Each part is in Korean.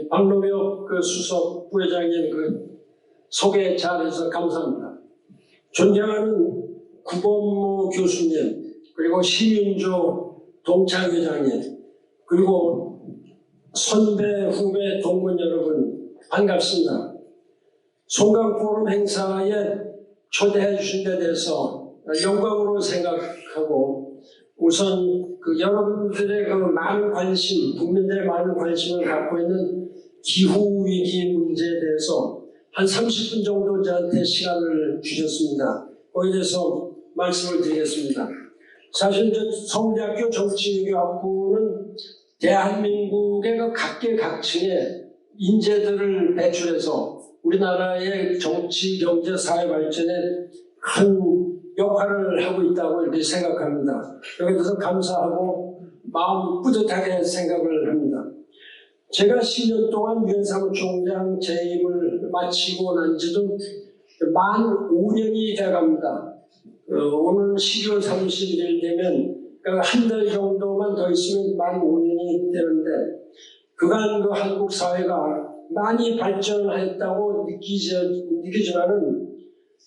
박노벽 수석 부회장님 소개 잘해서 감사합니다. 존경하는 구본모 교수님, 그리고 심윤조 동창회장님, 그리고 선배, 후배, 동문 여러분 반갑습니다. 송강포럼 행사에 초대해 주신 데 대해서 영광으로 생각하고 우선 여러분들의 많은 관심, 국민들의 많은 관심을 갖고 있는 기후위기 문제에 대해서 한 30분 정도 저한테 시간을 주셨습니다. 거기에 대해서 말씀을 드리겠습니다. 사실 서울대학교 정치외교학부는 대한민국의 각계각층의 인재들을 배출해서 우리나라의 정치, 경제, 사회 발전에 큰 역할을 하고 있다고 이렇게 생각합니다. 여기에 대해서 감사하고 마음 뿌듯하게 생각을 합니다. 제가 10년 동안 유엔 사무총장 재임을 마치고 난 지도 만 5년이 돼갑니다. 오늘 12월 31일 되면 한 달 정도만 더 있으면 만 5년이 되는데 그간 한국 사회가 많이 발전했다고 느끼지만은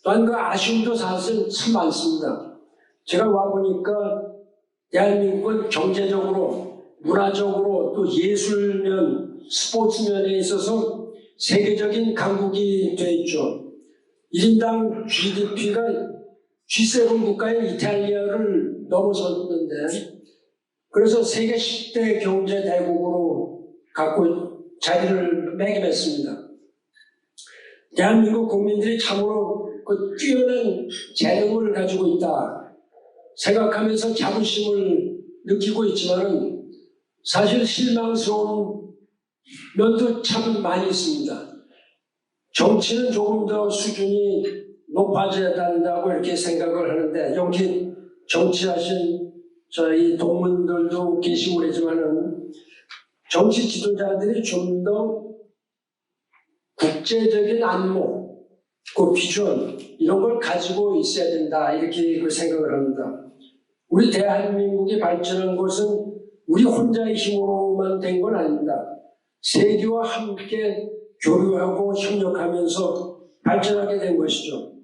또한 아쉬움도 사실 참 많습니다. 제가 와보니까 대한민국은 경제적으로, 문화적으로, 또 예술면, 스포츠면에 있어서 세계적인 강국이 돼 있죠. 1인당 GDP가 G7 국가인 이탈리아를 넘어섰는데, 그래서 세계 10대 경제 대국으로 자리를 매김했습니다. 대한민국 국민들이 참으로 뛰어난 재능을 가지고 있다 생각하면서 자부심을 느끼고 있지만은 사실 실망스러운 면도 참 많이 있습니다. 정치는 조금 더 수준이 높아져야 한다고 이렇게 생각을 하는데 여기 정치하신 저희 동문들도 계시고 그러지만은 정치 지도자들이 좀 더 국제적인 안목, 비전 이런 걸 가지고 있어야 된다 이렇게 생각을 합니다. 우리 대한민국이 발전한 것은 우리 혼자의 힘으로만 된 건 아닙니다. 세계와 함께 교류하고 협력하면서 발전하게 된 것이죠.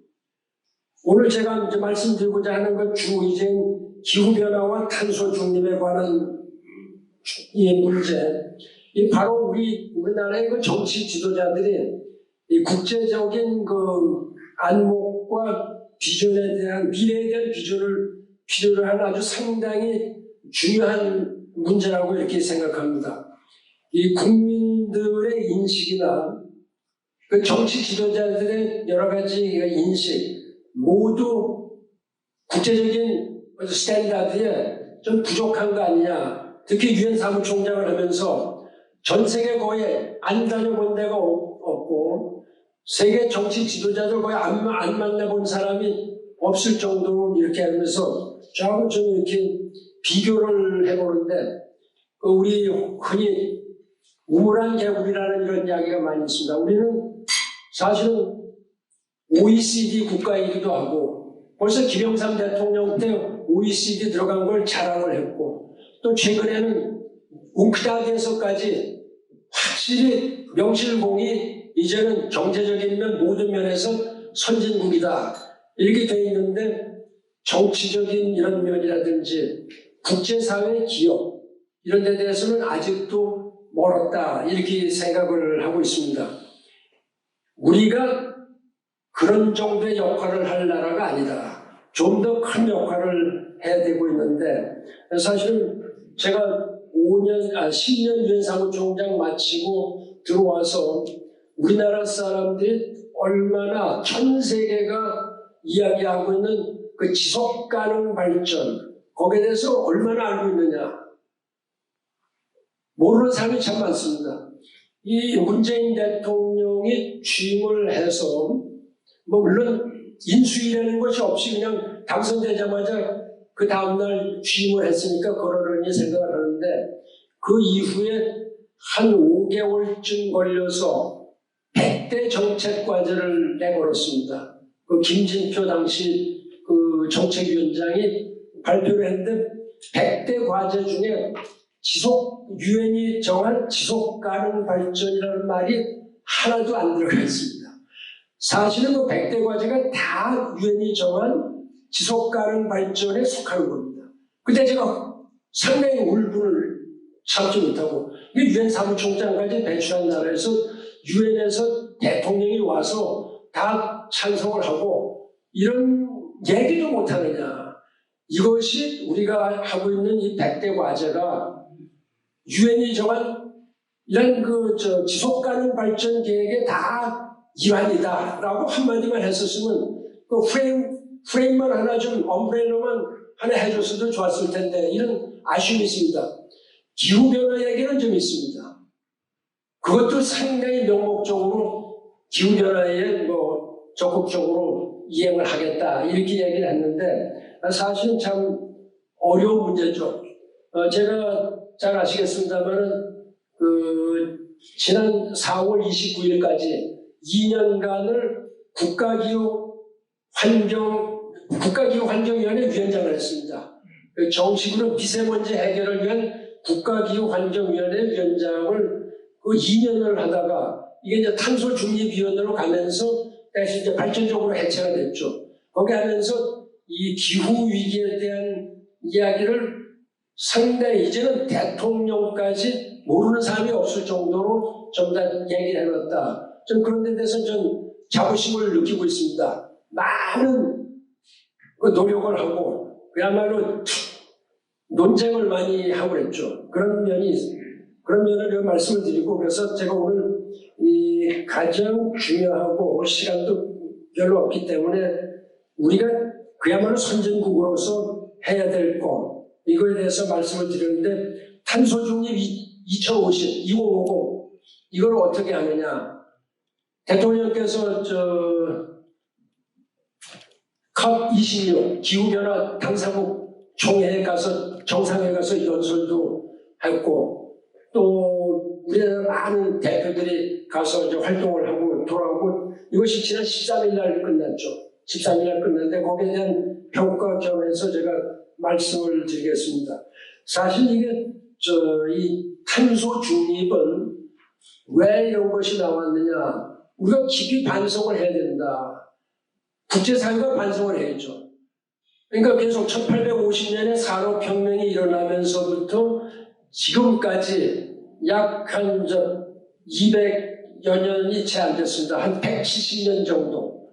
오늘 제가 이제 말씀드리고자 하는 것 주의제인 기후변화와 탄소 중립에 관한 이 문제, 바로 우리나라의 정치 지도자들이 이 국제적인 안목과 비전에 대한 미래에 대한 비전을 필요로 하는 아주 상당히 중요한 문제라고 이렇게 생각합니다. 이 국민들의 인식이나 정치 지도자들의 여러 가지 인식 모두 국제적인 스탠다드에 좀 부족한 거 아니냐. 특히 유엔 사무총장을 하면서 전 세계 거의 안 다녀본 데가 없고 세계 정치 지도자들 거의 안 만나본 사람이 없을 정도로 이렇게 하면서 저하고 좀 이렇게 비교를 해보는데 우리 흔히 우물안 개구리라는 이런 이야기가 많이 있습니다. 우리는 사실은 OECD 국가이기도 하고 벌써 김영삼 대통령 때 OECD 들어간 걸 자랑을 했고 또 최근에는 웅크다드에서까지 확실히 명실공히 이제는 경제적인 면 모든 면에서 선진국이다 이렇게 돼 있는데 정치적인 이런 면이라든지 국제사회 기업 이런 데 대해서는 아직도 멀었다 이렇게 생각을 하고 있습니다. 우리가 그런 정도의 역할을 할 나라가 아니다. 좀 더 큰 역할을 해야 되고 있는데 사실은 제가 10년 유엔 사무총장 마치고 들어와서 우리나라 사람들이 얼마나 전 세계가 이야기하고 있는 지속가능 발전 거기에 대해서 얼마나 알고 있느냐 모르는 사람이 참 많습니다. 이 문재인 대통령이 취임을 해서 물론 인수위라는 것이 없이 그냥 당선되자마자 그 다음날 취임을 했으니까 그러려니 생각을 하는데 그 이후에 한 5개월쯤 걸려서 100대 정책 과제를 내걸었습니다. 김진표 당시 정책위원장이 발표를 했는데 100대 과제 중에 유엔이 정한 지속 가능 발전이라는 말이 하나도 안 들어가 있습니다. 사실은 그 100대 과제가 다 유엔이 정한 지속 가능 발전에 속하는 겁니다. 근데 제가 상당히 울분을 참지 못하고, 유엔 사무총장까지 배출한 나라에서 유엔에서 대통령이 와서 다 찬성을 하고 이런 얘기도 못하느냐. 이것이 우리가 하고 있는 이 100대 과제가 유엔이 정한 이런 지속 가능 발전 계획의 다 일환이다라고 한마디만 했었으면 그 프레임만 하나 좀 엄브레이너만 하나 해줬어도 좋았을 텐데 이런 아쉬움이 있습니다. 기후변화 얘기는 좀 있습니다. 그것도 상당히 명목적으로 기후변화에 적극적으로 이행을 하겠다 이렇게 얘기를 했는데 사실은 참 어려운 문제죠. 제가 잘 아시겠습니다만은 지난 4월 29일까지 2년간을 국가기후환경위원회 위원장을 했습니다. 정식으로 미세먼지 해결을 위한 국가기후환경위원회 위원장을 2년을 하다가 이게 이제 탄소중립위원회로 가면서 다시 이제 발전적으로 해체가 됐죠. 거기 하면서 이 기후위기에 대한 이야기를 상당히 이제는 대통령까지 모르는 사람이 없을 정도로 전부 다 얘기를 해놨다. 좀 그런 데 대해서 좀 자부심을 느끼고 있습니다. 많은 노력을 하고 그야말로 논쟁을 많이 하고 그랬죠. 그런 면을 말씀을 드리고 그래서 제가 오늘 이 가장 중요하고 시간도 별로 없기 때문에 우리가 그야말로 선진국으로서 해야 될 것 이거에 대해서 말씀을 드렸는데 탄소중립 2050 이걸 어떻게 하느냐. 대통령께서 COP26 기후변화 당사국 총회에 가서 정상회에 가서 연설도 했고 또 우리나라 많은 대표들이 가서 이제 활동을 하고 돌아오고 이것이 지난 13일 날 끝났죠. 13일 날 끝났는데 거기에 대한 평가 겸해서 제가 말씀을 드리겠습니다. 사실 이게 이 탄소 중립은 왜 이런 것이 나왔느냐. 우리가 깊이 반성을 해야 된다. 국제사회가 반성을 해야죠. 그러니까 계속 1850년에 산업혁명이 일어나면서부터 지금까지 약 한 200여 년이 채 안 됐습니다. 한 170년 정도.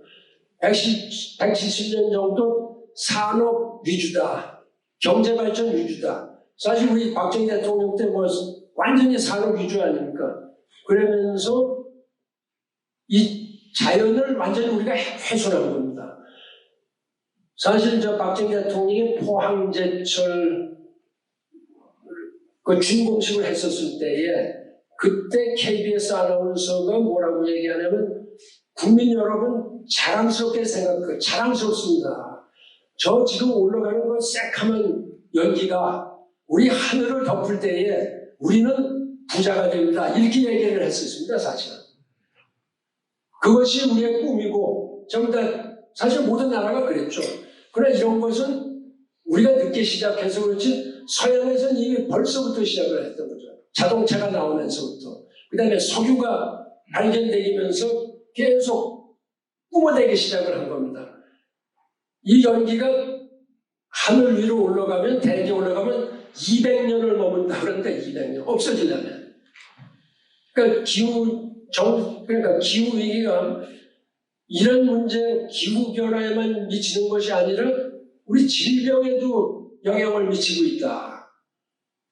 170년 정도 산업 위주다. 경제발전 위주다. 사실 우리 박정희 대통령 때 완전히 산업 위주 아닙니까? 그러면서 이 자연을 완전히 우리가 훼손한 겁니다. 사실 박정희 대통령이 포항제철 준공식을 했었을 때에 그때 KBS 아나운서가 뭐라고 얘기하냐면 국민 여러분 자랑스럽습니다. 저 지금 올라가는 그 새카만 연기가 우리 하늘을 덮을 때에 우리는 부자가 됩니다. 이렇게 얘기를 했었습니다. 사실은. 그것이 우리의 꿈이고 전부 다 사실 모든 나라가 그랬죠. 그러나 이런 것은 우리가 늦게 시작해서 그렇지 서양에서는 이미 벌써부터 시작을 했던 거죠. 자동차가 나오면서부터. 그 다음에 석유가 발견되면서 계속 뿜어내기 시작을 한 겁니다. 이 연기가 하늘 위로 올라가면 대기에 올라가면 200년을 머문다 그러는데 200년 없어지려면. 그러니까 기후 위기가 이런 문제 기후 변화에만 미치는 것이 아니라 우리 질병에도 영향을 미치고 있다.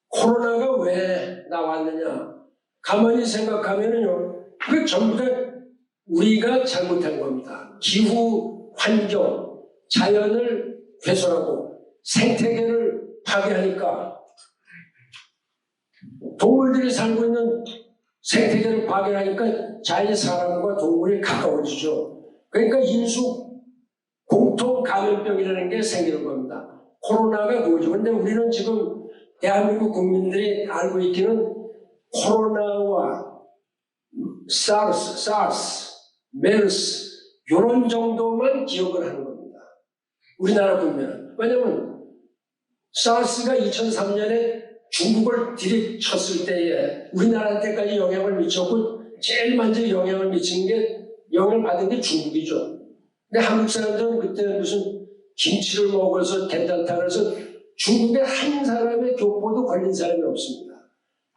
코로나가 왜 나왔느냐? 가만히 생각하면요, 그 전부 다 우리가 잘못한 겁니다. 기후 환경, 자연을 훼손하고 생태계를 파괴하니까 동물들이 살고 있는 생태계를 파괴하니까 자연이 사람과 동물이 가까워지죠. 그러니까 인수 공통 감염병이라는 게 생기는 겁니다. 코로나가 그거죠. 그런데 우리는 지금 대한민국 국민들이 알고 있기는 코로나와 사르스, 메르스 이런 정도만 기억을 하는 겁니다. 우리나라 국민은. 왜냐하면 사르스가 2003년에 중국을 들이쳤을 때에 우리나라한테까지 영향을 미쳤고 제일 먼저 영향을 미친 게 영향을 받은 게 중국이죠. 근데 한국 사람들은 그때 무슨 김치를 먹어서 괜찮다 그래서 중국에 한 사람의 교포도 걸린 사람이 없습니다.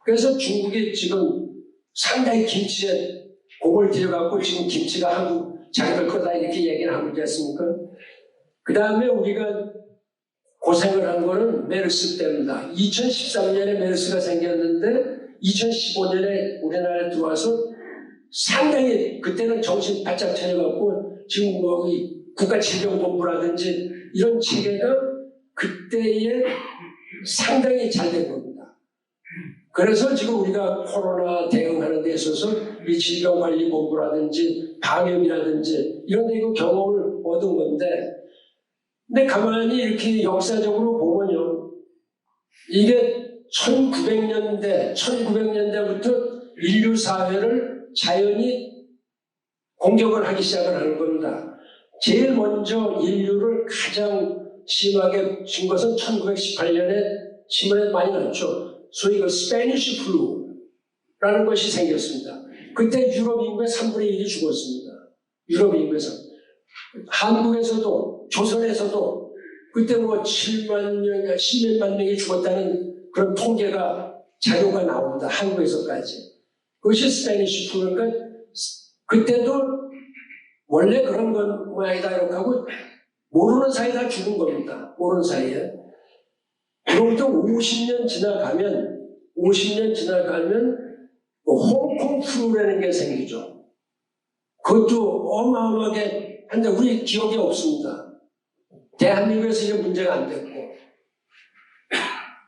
그래서 중국이 지금 상당히 김치에 공을 들여갖고 지금 김치가 한국 장을 거다 이렇게 얘기를 하고 있지 않습니까? 그 다음에 우리가 고생을 한 거는 메르스 때입니다. 2013년에 메르스가 생겼는데 2015년에 우리나라에 들어와서 상당히 그때는 정신 바짝 차려갖고 지금 뭐 이 국가질병본부라든지 이런 체계가 그때에 상당히 잘 된 겁니다. 그래서 지금 우리가 코로나 대응하는 데 있어서 이 질병관리본부라든지 방역이라든지 이런 데 이거 경험을 얻은 건데 근데 가만히 이렇게 역사적으로 보면요. 이게 1900년대부터 인류 사회를 자연이 공격을 하기 시작을 하는 겁니다. 제일 먼저 인류를 가장 심하게 준 것은 1918년에 신문에 많이 났죠. 소위 그 스페니쉬 플루라는 것이 생겼습니다. 그때 유럽 인구의 3분의 1이 죽었습니다. 유럽 인구에서. 한국에서도 조선에서도 그때 뭐 7만 명, 10몇만 명이 죽었다는 그런 통계가 자료가 나옵니다. 한국에서까지. 그것이 스페니쉬 플루니까 그때도 원래 그런 건 모양이다 이렇게 하고 모르는 사이에 다 죽은 겁니다. 모르는 사이에. 그로부터 50년 지나가면 뭐 홍콩 플루라는 게 생기죠. 그것도 어마어마하게 한데 우리 기억이 없습니다. 대한민국에서 이게 문제가 안 됐고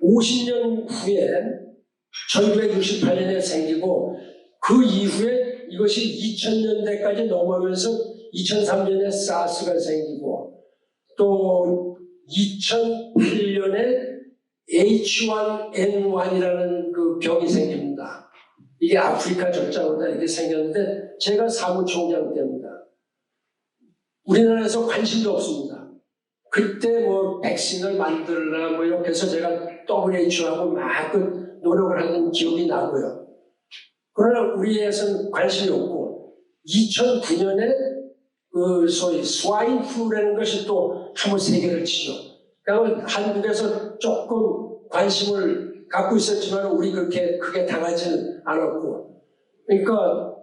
50년 후에 1968년에 생기고 그 이후에 이것이 2000년대까지 넘어가면서 2003년에 사스가 생기고 또 2008년에 H1N1이라는 그 병이 생깁니다. 이게 아프리카 젖자보다 이렇게 생겼는데 제가 사무총장 때입니다. 우리나라에서 관심도 없습니다. 그때 뭐 백신을 만들라 뭐 이렇게 해서 제가 WHO하고 막 그 노력을 하는 기억이 나고요. 그러나 우리에서는 관심이 없고 2009년에 그 소위 스와인 플루라는 것이 또 한번 세계를 치죠. 그러니까 한국에서 조금 관심을 갖고 있었지만 우리 그렇게 크게 당하지는 않았고 그러니까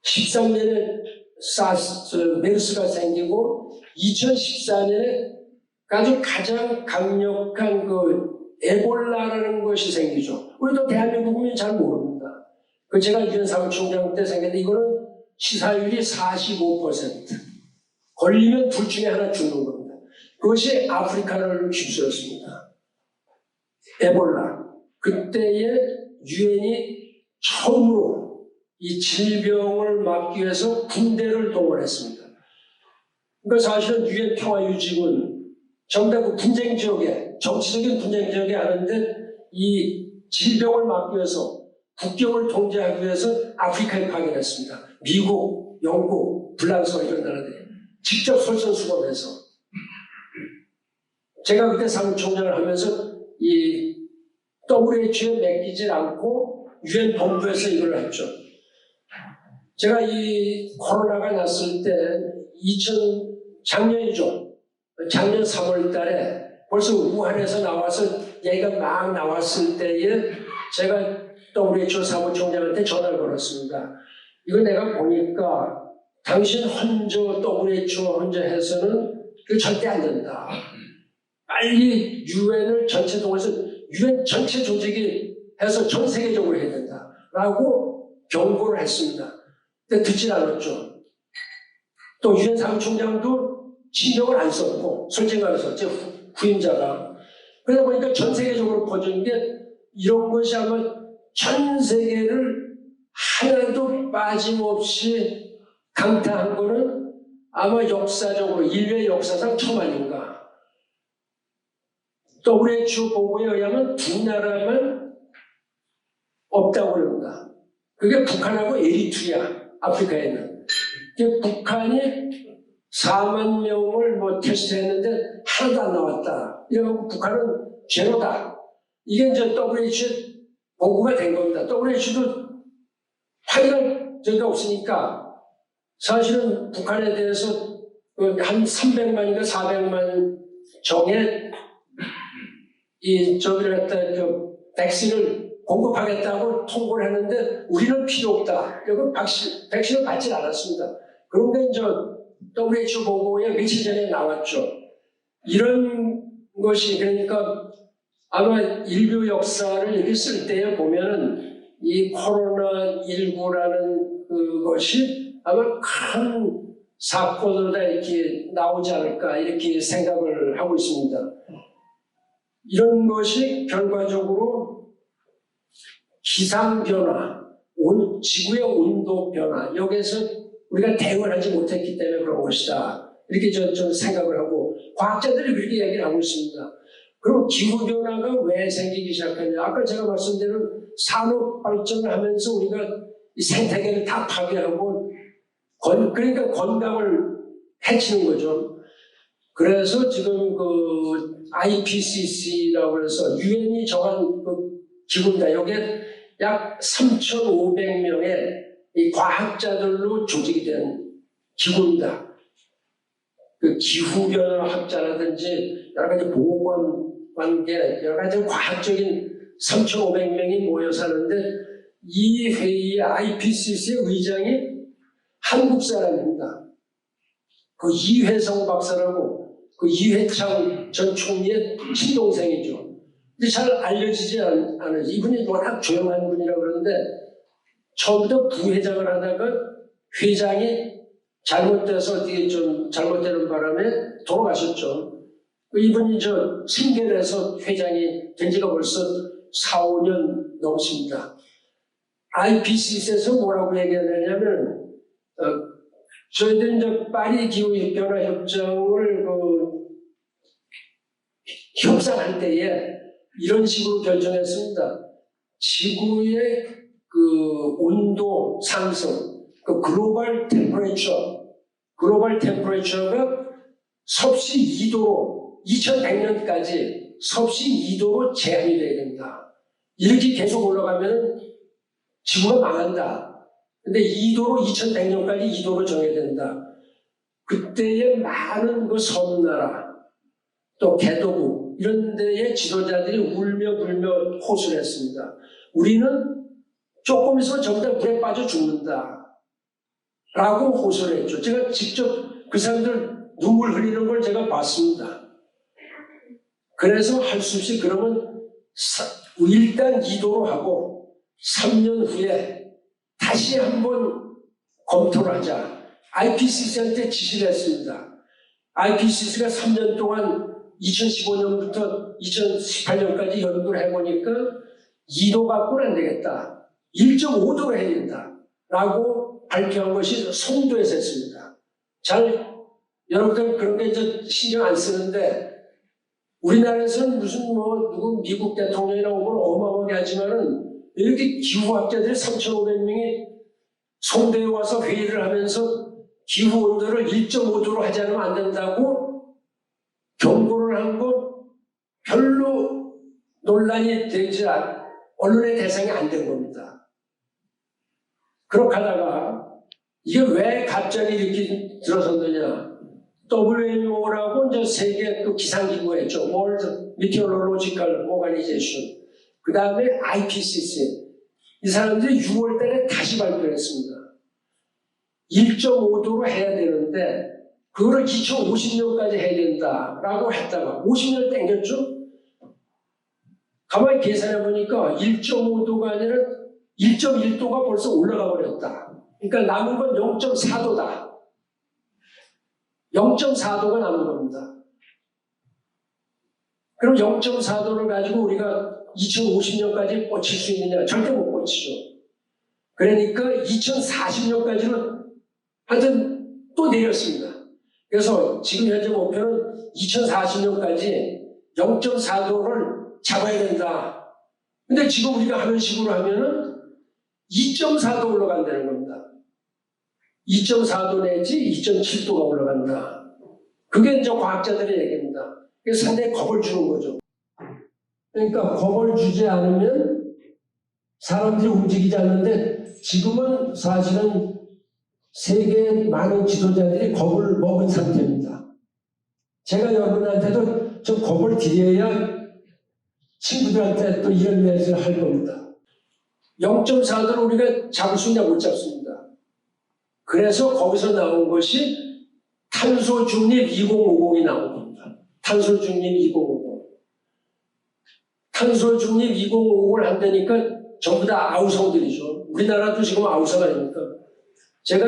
2013년에 메르스가 생기고 2014년에 아주 가장 강력한 그 에볼라라는 것이 생기죠. 우리도 대한민국 국민이 잘 모릅니다. 그 제가 유엔 사무총장 때 생겼는데 이거는 치사율이 45%. 걸리면 둘 중에 하나 죽는 겁니다. 그것이 아프리카를 휩쓸었습니다. 에볼라. 그때에 유엔이 처음으로 이 질병을 막기 위해서 군대를 동원했습니다. 그러니까 사실은 유엔 평화유지군 전부 다 그 분쟁 지역에 정치적인 분쟁 지역에 하는데 이 질병을 막기 위해서 국경을 통제하기 위해서 아프리카에 파견했습니다. 미국, 영국, 불란서 이런 나라들이 직접 솔선수범해서 제가 그때 사무총장을 하면서 이 WHO에 맡기질 않고 유엔 본부에서 이걸 했죠. 제가 이 코로나가 났을 때 작년이죠. 작년 3월 달에 벌써 우한에서 나와서 얘기가 막 나왔을 때에 제가 WHO 사무총장한테 전화를 걸었습니다. 이거 내가 보니까 당신 WHO 혼자 해서는 이거 절대 안 된다. 빨리 유엔을 전체 동원해서 유엔 전체 조직이 해서 전 세계적으로 해야 된다. 라고 경고를 했습니다. 근데 듣질 않았죠. 또 유엔 사무총장도 신경을 안 썼고 솔직히 말해서 제 후임자가 그러다 보니까 전 세계적으로 퍼진 게 이런 것이 아마 전 세계를 하나도 빠짐없이 강타한 거는 아마 역사적으로 인류의 역사상 처음 아닌가. WHO 보고에 의하면 두 나라만 없다고 그럽니다. 그게 북한하고 에리트리아, 아프리카에는. 북한이 4만 명을 뭐 테스트했는데 하나도 안 나왔다. 이래갖고 북한은 제로다. 이게 이제 WHO 보고가 된 겁니다. WHO도 확인할 적이 없으니까 사실은 북한에 대해서 한 300만인가 400만 정의 백신을 공급하겠다고 통보를 했는데 우리는 필요 없다. 그리고 백신을 받지 않았습니다. 그런데 이제 WHO 보고에 며칠 전에 나왔죠. 이런 것이 그러니까 아마 인류 역사를 이렇게 쓸 때에 보면은 이 코로나19라는 그것이 아마 큰 사건으로 다 이렇게 나오지 않을까 이렇게 생각을 하고 있습니다. 이런 것이 결과적으로 기상변화, 지구의 온도 변화, 여기에서 우리가 대응을 하지 못했기 때문에 그런 것이다. 이렇게 저는 생각을 하고, 과학자들이 그렇게 얘기를 하고 있습니다. 그리고 기후변화가 왜 생기기 시작했냐. 아까 제가 말씀드린 산업 발전을 하면서 우리가 이 생태계를 다 파괴하고, 그러니까 건강을 해치는 거죠. 그래서 지금 IPCC라고 해서 유엔이 정한 기구입니다. 여기에 약 3,500명의 이 과학자들로 조직이 된 기구입니다. 기후변화 학자라든지 여러 가지 보건 관계, 여러 가지 과학적인 3,500명이 모여 사는데 이 회의의 IPCC 의장이 한국 사람입니다. 이회성 박사라고 이회창 전 총리의 친동생이죠. 근데 잘 알려지지 않아요. 이분이 워낙 조용한 분이라 그러는데 처음부터 부회장을 하다가 회장이 잘못돼서 어떻게 좀 잘못되는 바람에 돌아가셨죠. 이분이 승계해서 회장이 된 지가 벌써 4, 5년 넘습니다. IPCC에서 뭐라고 얘기하냐면 저희들 이제 파리 기후변화 협정을 협상할 때에 이런 식으로 결정했습니다. 지구의 온도 상승, 글로벌 템퍼레처가 섭씨 2도로 2100년까지 섭씨 2도로 제한이 돼야 된다. 이렇게 계속 올라가면 지구가 망한다. 근데 2도로 2100년까지 2도로 정해야 된다. 그때의 많은 섬나라 또 개도국 이런 데의 지도자들이 울며 불며 호소를 했습니다. 우리는 조금 있으면 전부 다 물에 빠져 죽는다 라고 호소를 했죠. 제가 직접 그 사람들 눈물 흘리는 걸 제가 봤습니다. 그래서 할 수 없이 그러면 일단 2도로 하고 3년 후에 다시 한번 검토를 하자. IPCC한테 지시를 했습니다. IPCC가 3년 동안 2015년부터 2018년까지 연구를 해보니까 2도 갖고는 안 되겠다. 1.5도로 해야 된다. 라고 발표한 것이 송도에서 했습니다. 여러분들 그런 게 이제 신경 안 쓰는데 우리나라에서는 무슨 누구 미국 대통령이나 오면 어마어마하게 하지만은 이렇게 기후학자들이 3,500명이 송도에 와서 회의를 하면서 기후온도를 1.5도로 하지 않으면 안 된다고 경고를 한 거 별로 논란이 되지 언론의 대상이 안 된 겁니다. 그렇게 하다가 이게 왜 갑자기 이렇게 들어섰느냐. WMO라고 이제 세계 기상기구가 있죠. World Meteorological Organization. 그 다음에 IPCC. 이 사람들이 6월 달에 다시 발표했습니다. 1.5도로 해야 되는데 그거를 2050년까지 해야 된다라고 했다가 50년 땡겼죠? 가만히 계산해 보니까 1.5도가 아니라 1.1도가 벌써 올라가 버렸다. 그러니까 남은 건 0.4도다. 0.4도가 남은 겁니다. 그럼 0.4도를 가지고 우리가 2050년까지 뻗칠 수 있느냐? 절대 못 뻗치죠. 그러니까 2040년까지는 하여튼 또 내렸습니다. 그래서 지금 현재 목표는 2040년까지 0.4도를 잡아야 된다. 근데 지금 우리가 하는 식으로 하면은 2.4도 올라간다는 겁니다. 2.4도 내지 2.7도가 올라간다. 그게 이제 과학자들의 얘기입니다. 그래서 상당히 겁을 주는 거죠. 그러니까 겁을 주지 않으면 사람들이 움직이지 않는데 지금은 사실은 세계 많은 지도자들이 겁을 먹은 상태입니다. 제가 여러분한테도 좀 겁을 드려야 친구들한테 또 이런 얘기를 할 겁니다. 0.4도를 우리가 잡을 수 있냐 못 잡습니다. 그래서 거기서 나온 것이 탄소 중립 2050이 나온 겁니다. 탄소 중립 2050. 탄소 중립 2050을 한다니까 전부 다 아우성들이죠. 우리나라도 지금 아우성 아닙니까? 제가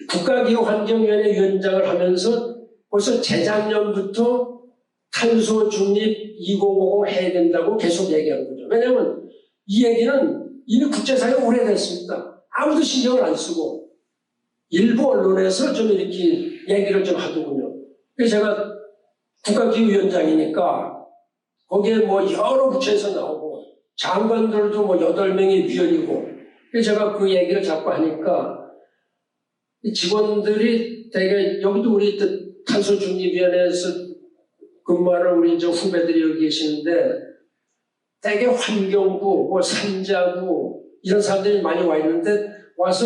국가기후환경위원회 위원장을 하면서 벌써 재작년부터 탄소 중립 2050 해야 된다고 계속 얘기한 거죠. 왜냐하면 이 얘기는 이미 국제사회가 오래됐습니다. 아무도 신경을 안 쓰고 일부 언론에서 좀 이렇게 얘기를 좀 하더군요. 그래서 제가 국가기후위원장이니까 거기에 뭐 여러 부처에서 나오고 장관들도 뭐 8명이 위원이고 그래서 제가 그 얘기를 자꾸 하니까 직원들이 되게 여기도 우리 탄소중립위원회에서 근무하는 우리 이제 후배들이 여기 계시는데 되게 환경부, 뭐 산자부 이런 사람들이 많이 와 있는데 와서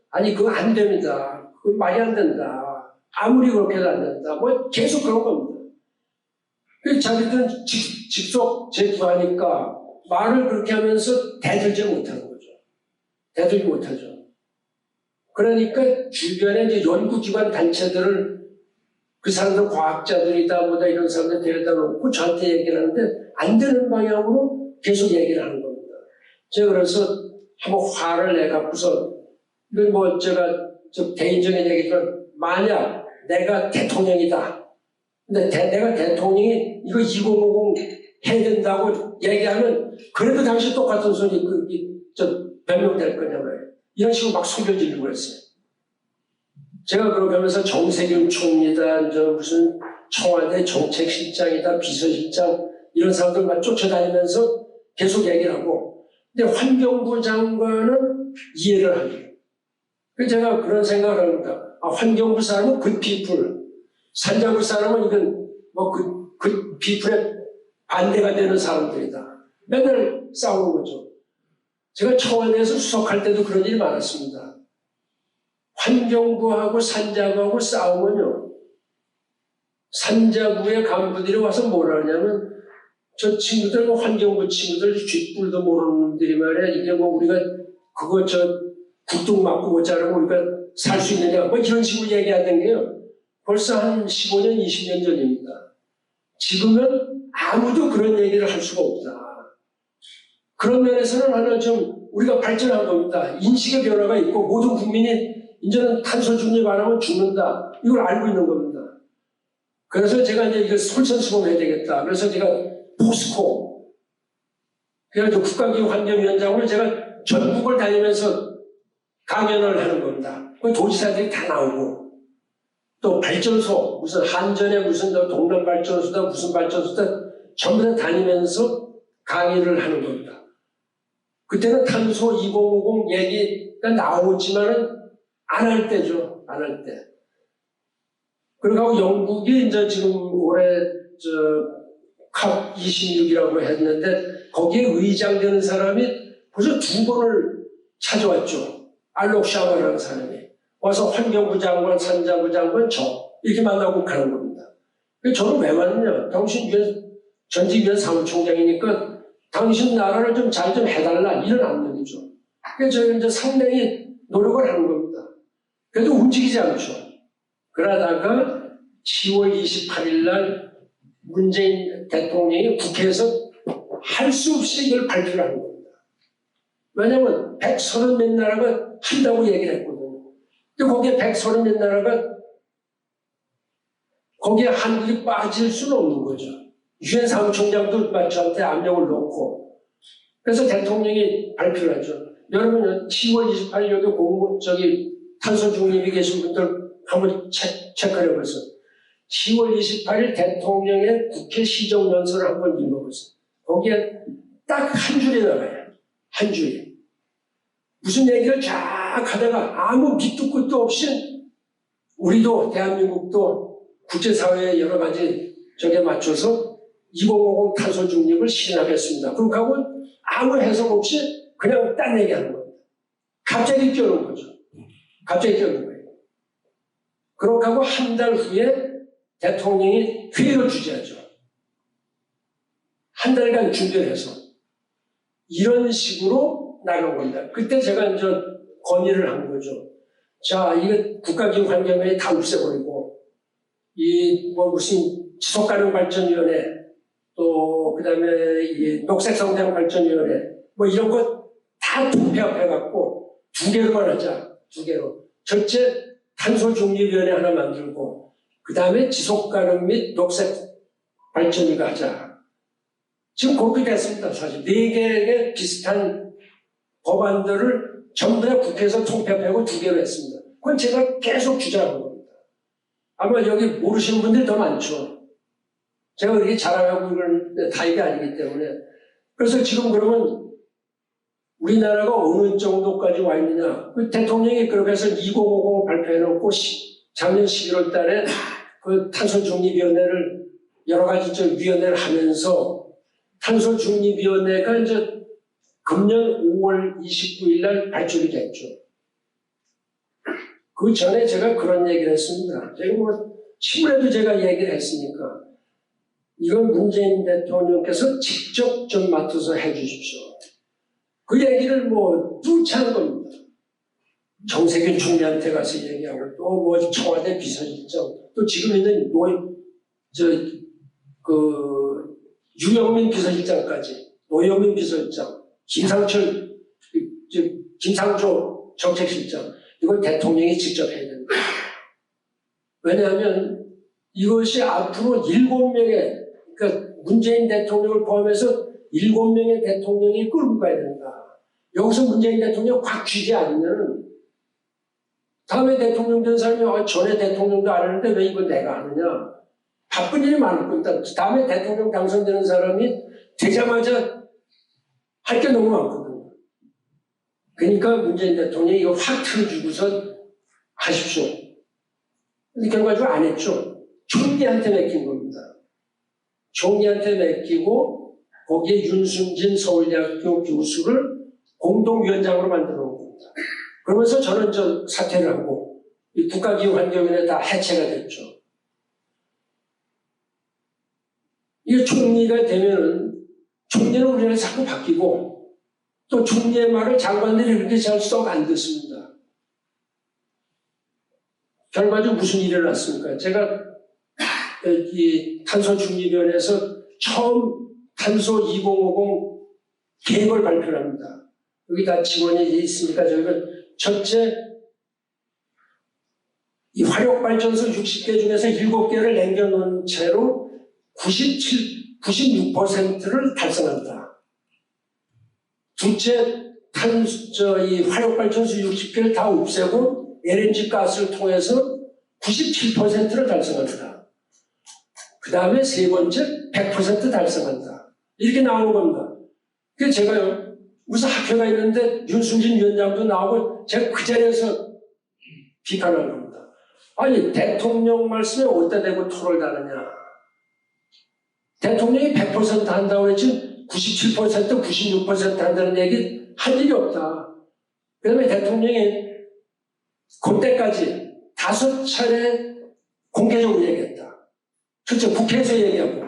아니 그거 안 됩니다. 그거 말이 안 된다. 아무리 그렇게 해도 안 된다. 뭐 계속 그런 겁니다. 자기들은 직속 제기하니까 말을 그렇게 하면서 대들지 못하는 거죠. 대들지 못하죠. 그러니까 주변에 이제 연구기관 단체들을 그 사람들 과학자들이다 뭐다 이런 사람들 데려다 놓고 저한테 얘기를 하는데 안 되는 방향으로 계속 얘기를 하는 겁니다. 제가 그래서 한번 화를 내갖고서 이건 뭐 제가 좀 개인적인 얘기지만 만약 내가 대통령이다. 근데 내가 대통령이 이거 2050 해야 된다고 얘기하면 그래도 당신 똑같은 소리 변명될 거냐고요. 이런 식으로 막 속여지려고 했어요. 제가 그렇게 하면서 정세균 총리다, 무슨 청와대 정책실장이다, 비서실장 이런 사람들만 쫓아다니면서 계속 얘기를 하고 근데 환경부 장관은 이해를 하죠. 그래서 제가 그런 생각을 합니다. 환경부 사람은 그 피플, 산자부 사람은 이건 뭐 그 피플에 반대가 되는 사람들이다. 맨날 싸우는 거죠. 제가 청와대에서 수석할 때도 그런 일이 많았습니다. 환경부하고 산자부하고 싸우면요. 산자부의 간부들이 와서 뭐라 하냐면 저 친구들, 환경부 친구들 쥐뿔도 모르는 놈들이 말이야. 이게 뭐 우리가 그거 국동 맞고 오자라고 우리가 살 수 있느냐. 뭐 이런 식으로 얘기하던 게요. 벌써 한 15년, 20년 전입니다. 지금은 아무도 그런 얘기를 할 수가 없다. 그런 면에서는 하나 좀 우리가 발전한 겁니다. 인식의 변화가 있고 모든 국민이 이제는 탄소 중립 안 하면 죽는다. 이걸 알고 있는 겁니다. 그래서 제가 이제 이걸 솔선수범해야 되겠다. 그래서 제가 포스코, 그래가지고 국가기후환경위원장으로 제가 전국을 다니면서 강연을 하는 겁니다. 그 도지사들이 다 나오고 또 발전소, 무슨 한전에 무슨 동남발전소다 무슨 발전소다 전부 다 다니면서 강의를 하는 겁니다. 그때는 탄소 2050 얘기가 나오지만은 안 할 때죠. 안 할 때. 그리고 영국이 이제 지금 올해 컵 26이라고 했는데 거기에 의장되는 사람이 벌써 2번을 찾아왔죠. 알록 샤바라는 사람이. 와서 환경부 장관, 산자부 장관, 이렇게 만나고 가는 겁니다. 저는 왜 왔느냐. 당신 전직위원 사무총장이니까 당신 나라를 좀 잘 좀 해달라. 이런 압력이죠. 그래서 저희는 이제 상당히 노력을 하는 겁니다. 그래도 움직이지 않죠. 그러다가 10월 28일 날 문재인 대통령이 국회에서 할 수 없이 이걸 발표를 하는 겁니다. 왜냐하면 130 몇 나라가 한다고 얘기를 했거든요. 근데 거기에 130 몇 나라가 거기에 한국이 빠질 수는 없는 거죠. 유엔 사무총장도 저한테 압력을 놓고 그래서 대통령이 발표를 하죠. 여러분 10월 28일 여기 탄소 중립이 계신 분들 한번 체크해 보세요. 10월 28일 대통령의 국회 시정연설을 한번 읽어보세요. 거기에 딱 한 줄이 나와요. 한 줄이. 무슨 얘기를 쫙 하다가 아무 밑도 끝도 없이 우리도 대한민국도 국제사회의 여러 가지 저게 맞춰서 2050 탄소 중립을 실현하겠습니다. 그렇게 하고 아무 해석 없이 그냥 딴 얘기하는 겁니다. 갑자기 끼어놓은 거죠. 갑자기 끼어놓은 거예요. 그렇게 하고 한 달 후에 대통령이 회의를 주재하죠. 한 달간 준비를 해서 이런 식으로 나간 겁니다. 그때 제가 이제 건의를 한 거죠. 자, 이거 국가기후 환경회의 다 없애버리고 무슨 지속가능발전위원회 또 그다음에 이 녹색성장발전위원회 이런 거 다 통폐합해갖고 2개로만 하자. 2개로. 첫째 탄소중립위원회 하나 만들고 그 다음에 지속가능 및 녹색발전위가 하자. 지금 그렇게 됐습니다. 사실 4개의 비슷한 법안들을 전부 다 국회에서 통폐합하고 2개로 했습니다. 그건 제가 계속 주장한 겁니다. 아마 여기 모르시는 분들이 더 많죠. 제가 그렇게 자랑하고 이런 다 이게 아니기 때문에. 그래서 지금 그러면 우리나라가 어느 정도까지 와 있느냐. 그 대통령이 그렇게 해서 2050을 발표해놓고 작년 11월 달에 그 탄소중립위원회를 여러 가지 위원회를 하면서 탄소중립위원회가 이제 금년 5월 29일 날 발족이 됐죠. 그 전에 제가 그런 얘기를 했습니다. 제가 신문에도 제가 얘기를 했으니까 이건 문재인 대통령께서 직접 좀 맡아서 해 주십시오. 그 얘기를 뚜창한 겁니다. 정세균 총리한테 가서 얘기하고 또 청와대 비서실장 또 지금 있는 유영민 비서실장까지 노영민 비서실장 김상조 정책실장 이걸 대통령이 직접 해야 됩니다. 왜냐하면 이것이 앞으로 7명의 그러니까 문재인 대통령을 포함해서 7명의 대통령이 끌고 가야 된다. 여기서 문재인 대통령 확 쥐지 않으면 다음에 대통령 된 사람이 전에 대통령도 안 하는데 왜 이거 내가 하느냐. 바쁜 일이 많을 겁니다. 다음에 대통령 당선되는 사람이 되자마자 할 게 너무 많거든요. 그러니까 문재인 대통령이 이거 확 틀어주고서 하십시오. 근데 결과적으로 안 했죠. 총리한테 맡긴 겁니다. 총리한테 맡기고 거기에 윤순진 서울대학교 교수를 공동위원장으로 만들어 놓은 겁니다. 그러면서 저는 사퇴를 하고 이 국가기후환경위원회 다 해체가 됐죠. 이게 총리가 되면은 총리는 우리나라에 자꾸 바뀌고 또 총리의 말을 장관들이 그렇게 잘 썩 안 듣습니다. 결과적으로 무슨 일이 일어났습니까? 제가 이 탄소중립위원회에서 처음 탄소 2050 계획을 발표합니다. 여기 다 지원이 있으니까 저희가 첫째 이 화력발전소 60개 중에서 7개를 남겨놓은 채로 96%를 달성한다. 둘째, 이 화력발전소 60개를 다 없애고 LNG 가스를 통해서 97%를 달성한다. 그 다음에 세 번째, 100% 달성한다. 이렇게 나오는 겁니다. 그래서 제가요, 무슨 학회가 있는데 윤순진 위원장도 나오고 제가 그 자리에서 비판하는 겁니다. 아니, 대통령 말씀에 어디다 대고 토를 다느냐. 대통령이 100% 한다고 했지 97%, 96% 한다는 얘기 할 일이 없다. 그 다음에 대통령이 그때까지 5차례 공개적으로 얘기했다. 첫째, 국회에서 얘기하고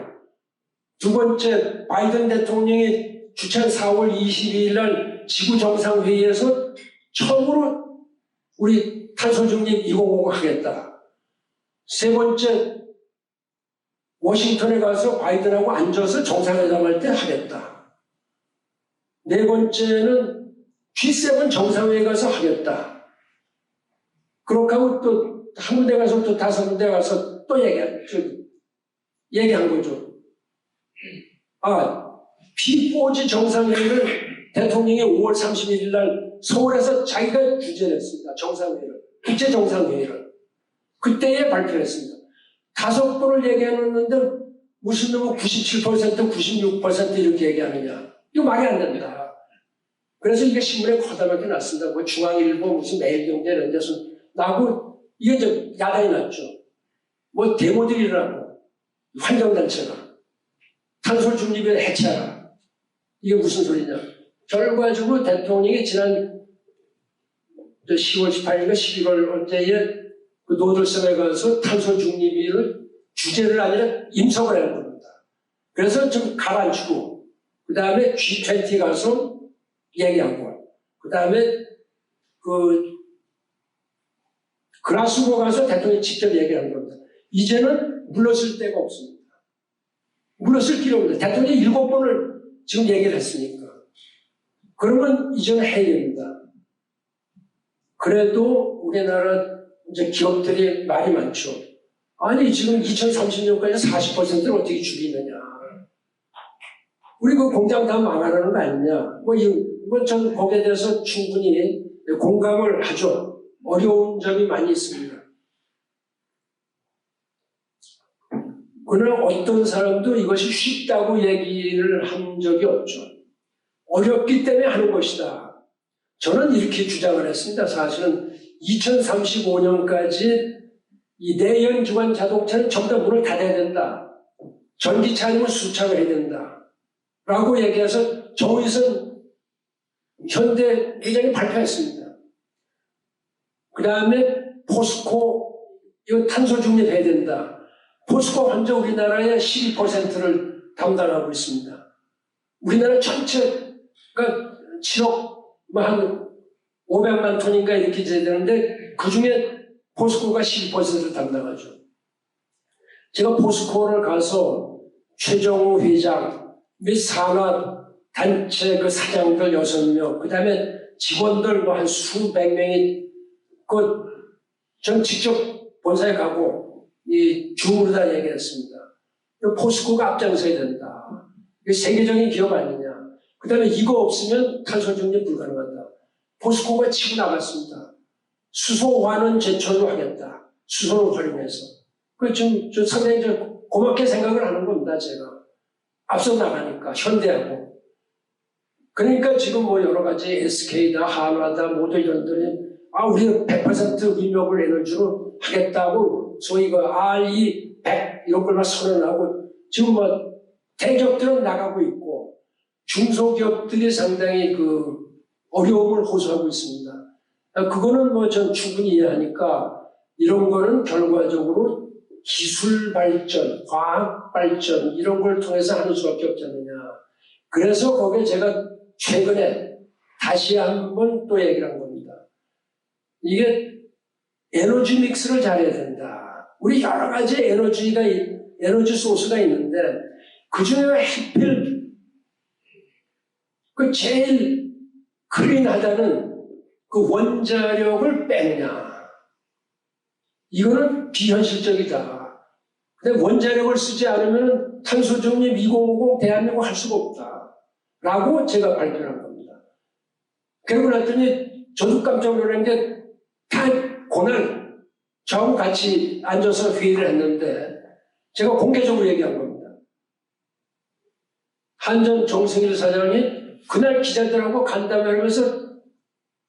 두 번째, 바이든 대통령이 주최한 4월 22일 날 지구정상회의에서 처음으로 우리 탄소중립 2050 하겠다. 세 번째, 워싱턴에 가서 바이든하고 앉아서 정상회담할 때 하겠다. 네 번째는 G7 정상회의 가서 하겠다. 그렇게 하고 또 한 군데 가서 또 5군데 가서 또 얘기한 거죠. P4G 정상회의를 대통령이 5월 31일 날 서울에서 자기가 주재를 했습니다. 정상회의를. 국제정상회의를. 그때에 발표를 했습니다. 5번을 얘기해놓는데 무슨 놈은 97%, 96% 이렇게 얘기하느냐. 이거 말이 안 된다. 그래서 이게 신문에 커다랗게 났습니다. 중앙일보, 무슨 매일경제 이런 데서 나고 이게 이제 야단이 났죠. 데모들이 일어나고 환경단체가. 탄소 중립을 해체하라. 이게 무슨 소리냐. 결과적으로 대통령이 지난 10월 18일인가 11월 언제에 그 노들섬에 가서 탄소 중립을 주제를 아니라 임석을 하는 겁니다. 그래서 좀 가라앉히고 그 다음에 G20 가서 얘기하고 그 다음에 그라스고 가서 대통령이 직접 얘기하는 겁니다. 이제는 물러설 데가 없습니다. 물러설 필요 없습니다. 대통령이 7번을 지금 얘기를 했으니까. 그러면 이제는 해야 됩니다. 그래도 우리나라 이제 기업들이 말이 많죠. 아니 지금 2030년까지 40%를 어떻게 줄이느냐. 우리 그 공장 다 망하라는 거 아니냐. 전 거기에 대해서 충분히 공감을 하죠. 어려운 점이 많이 있습니다. 그러나 어떤 사람도 이것이 쉽다고 얘기를 한 적이 없죠. 어렵기 때문에 하는 것이다. 저는 이렇게 주장을 했습니다. 사실은 2035년까지 이 내연기관 자동차는 전부 다 문을 닫아야 된다. 전기차 아니면 수차를 해야 된다. 라고 얘기해서 정의선 현대 회장이 발표했습니다. 그 다음에 포스코 이거 탄소 중립해야 된다. 포스코 현재 우리나라의 12%를 담당하고 있습니다. 우리나라 전체가 7억 한 500만 톤인가 이렇게 돼야 되는데 그 중에 포스코가 12%를 담당하죠. 제가 포스코를 가서 최정우 회장 및 산하단체 그 사장들 6명 그 다음에 직원들 한 수백 명이 전 직접 본사에 가고 이 줌으로 다 얘기했습니다. 포스코가 앞장서야 된다. 이게 세계적인 기업 아니냐. 그 다음에 이거 없으면 탄소 중립 불가능하다. 포스코가 치고 나갔습니다. 수소 환원 제철로 하겠다. 수소를 활용해서. 좀 상당히 고맙게 생각을 하는 겁니다. 제가. 앞서 나가니까 현대하고. 그러니까 지금 뭐 여러 가지 SK다 한화다 모두 이런들이 우리는 100% 리뉴얼 에너지로 하겠다고 소위 그 RE100 이런 걸 막 선언하고 지금 뭐 대기업들은 나가고 있고 중소기업들이 상당히 그 어려움을 호소하고 있습니다. 그거는 뭐 전 충분히 이해하니까 이런 거는 결과적으로 기술 발전, 과학 발전 이런 걸 통해서 하는 수밖에 없지 않느냐. 그래서 거기에 제가 최근에 다시 한번 또 얘기를 한 겁니다. 이게 에너지 믹스를 잘해야 된다. 우리 여러 가지 에너지 소스가 있는데 그 중에 하필 그 제일 클린하다는 그 원자력을 빼느냐. 이거는 비현실적이다. 근데 원자력을 쓰지 않으면 탄소 중립 2050 대한민국 할 수가 없다. 라고 제가 발표를 한 겁니다. 그러고 났더니 저도 깜짝 놀란 게 다 그날 저하고 같이 앉아서 회의를 했는데 제가 공개적으로 얘기한 겁니다. 한전 정승일 사장이 그날 기자들하고 간담회 하면서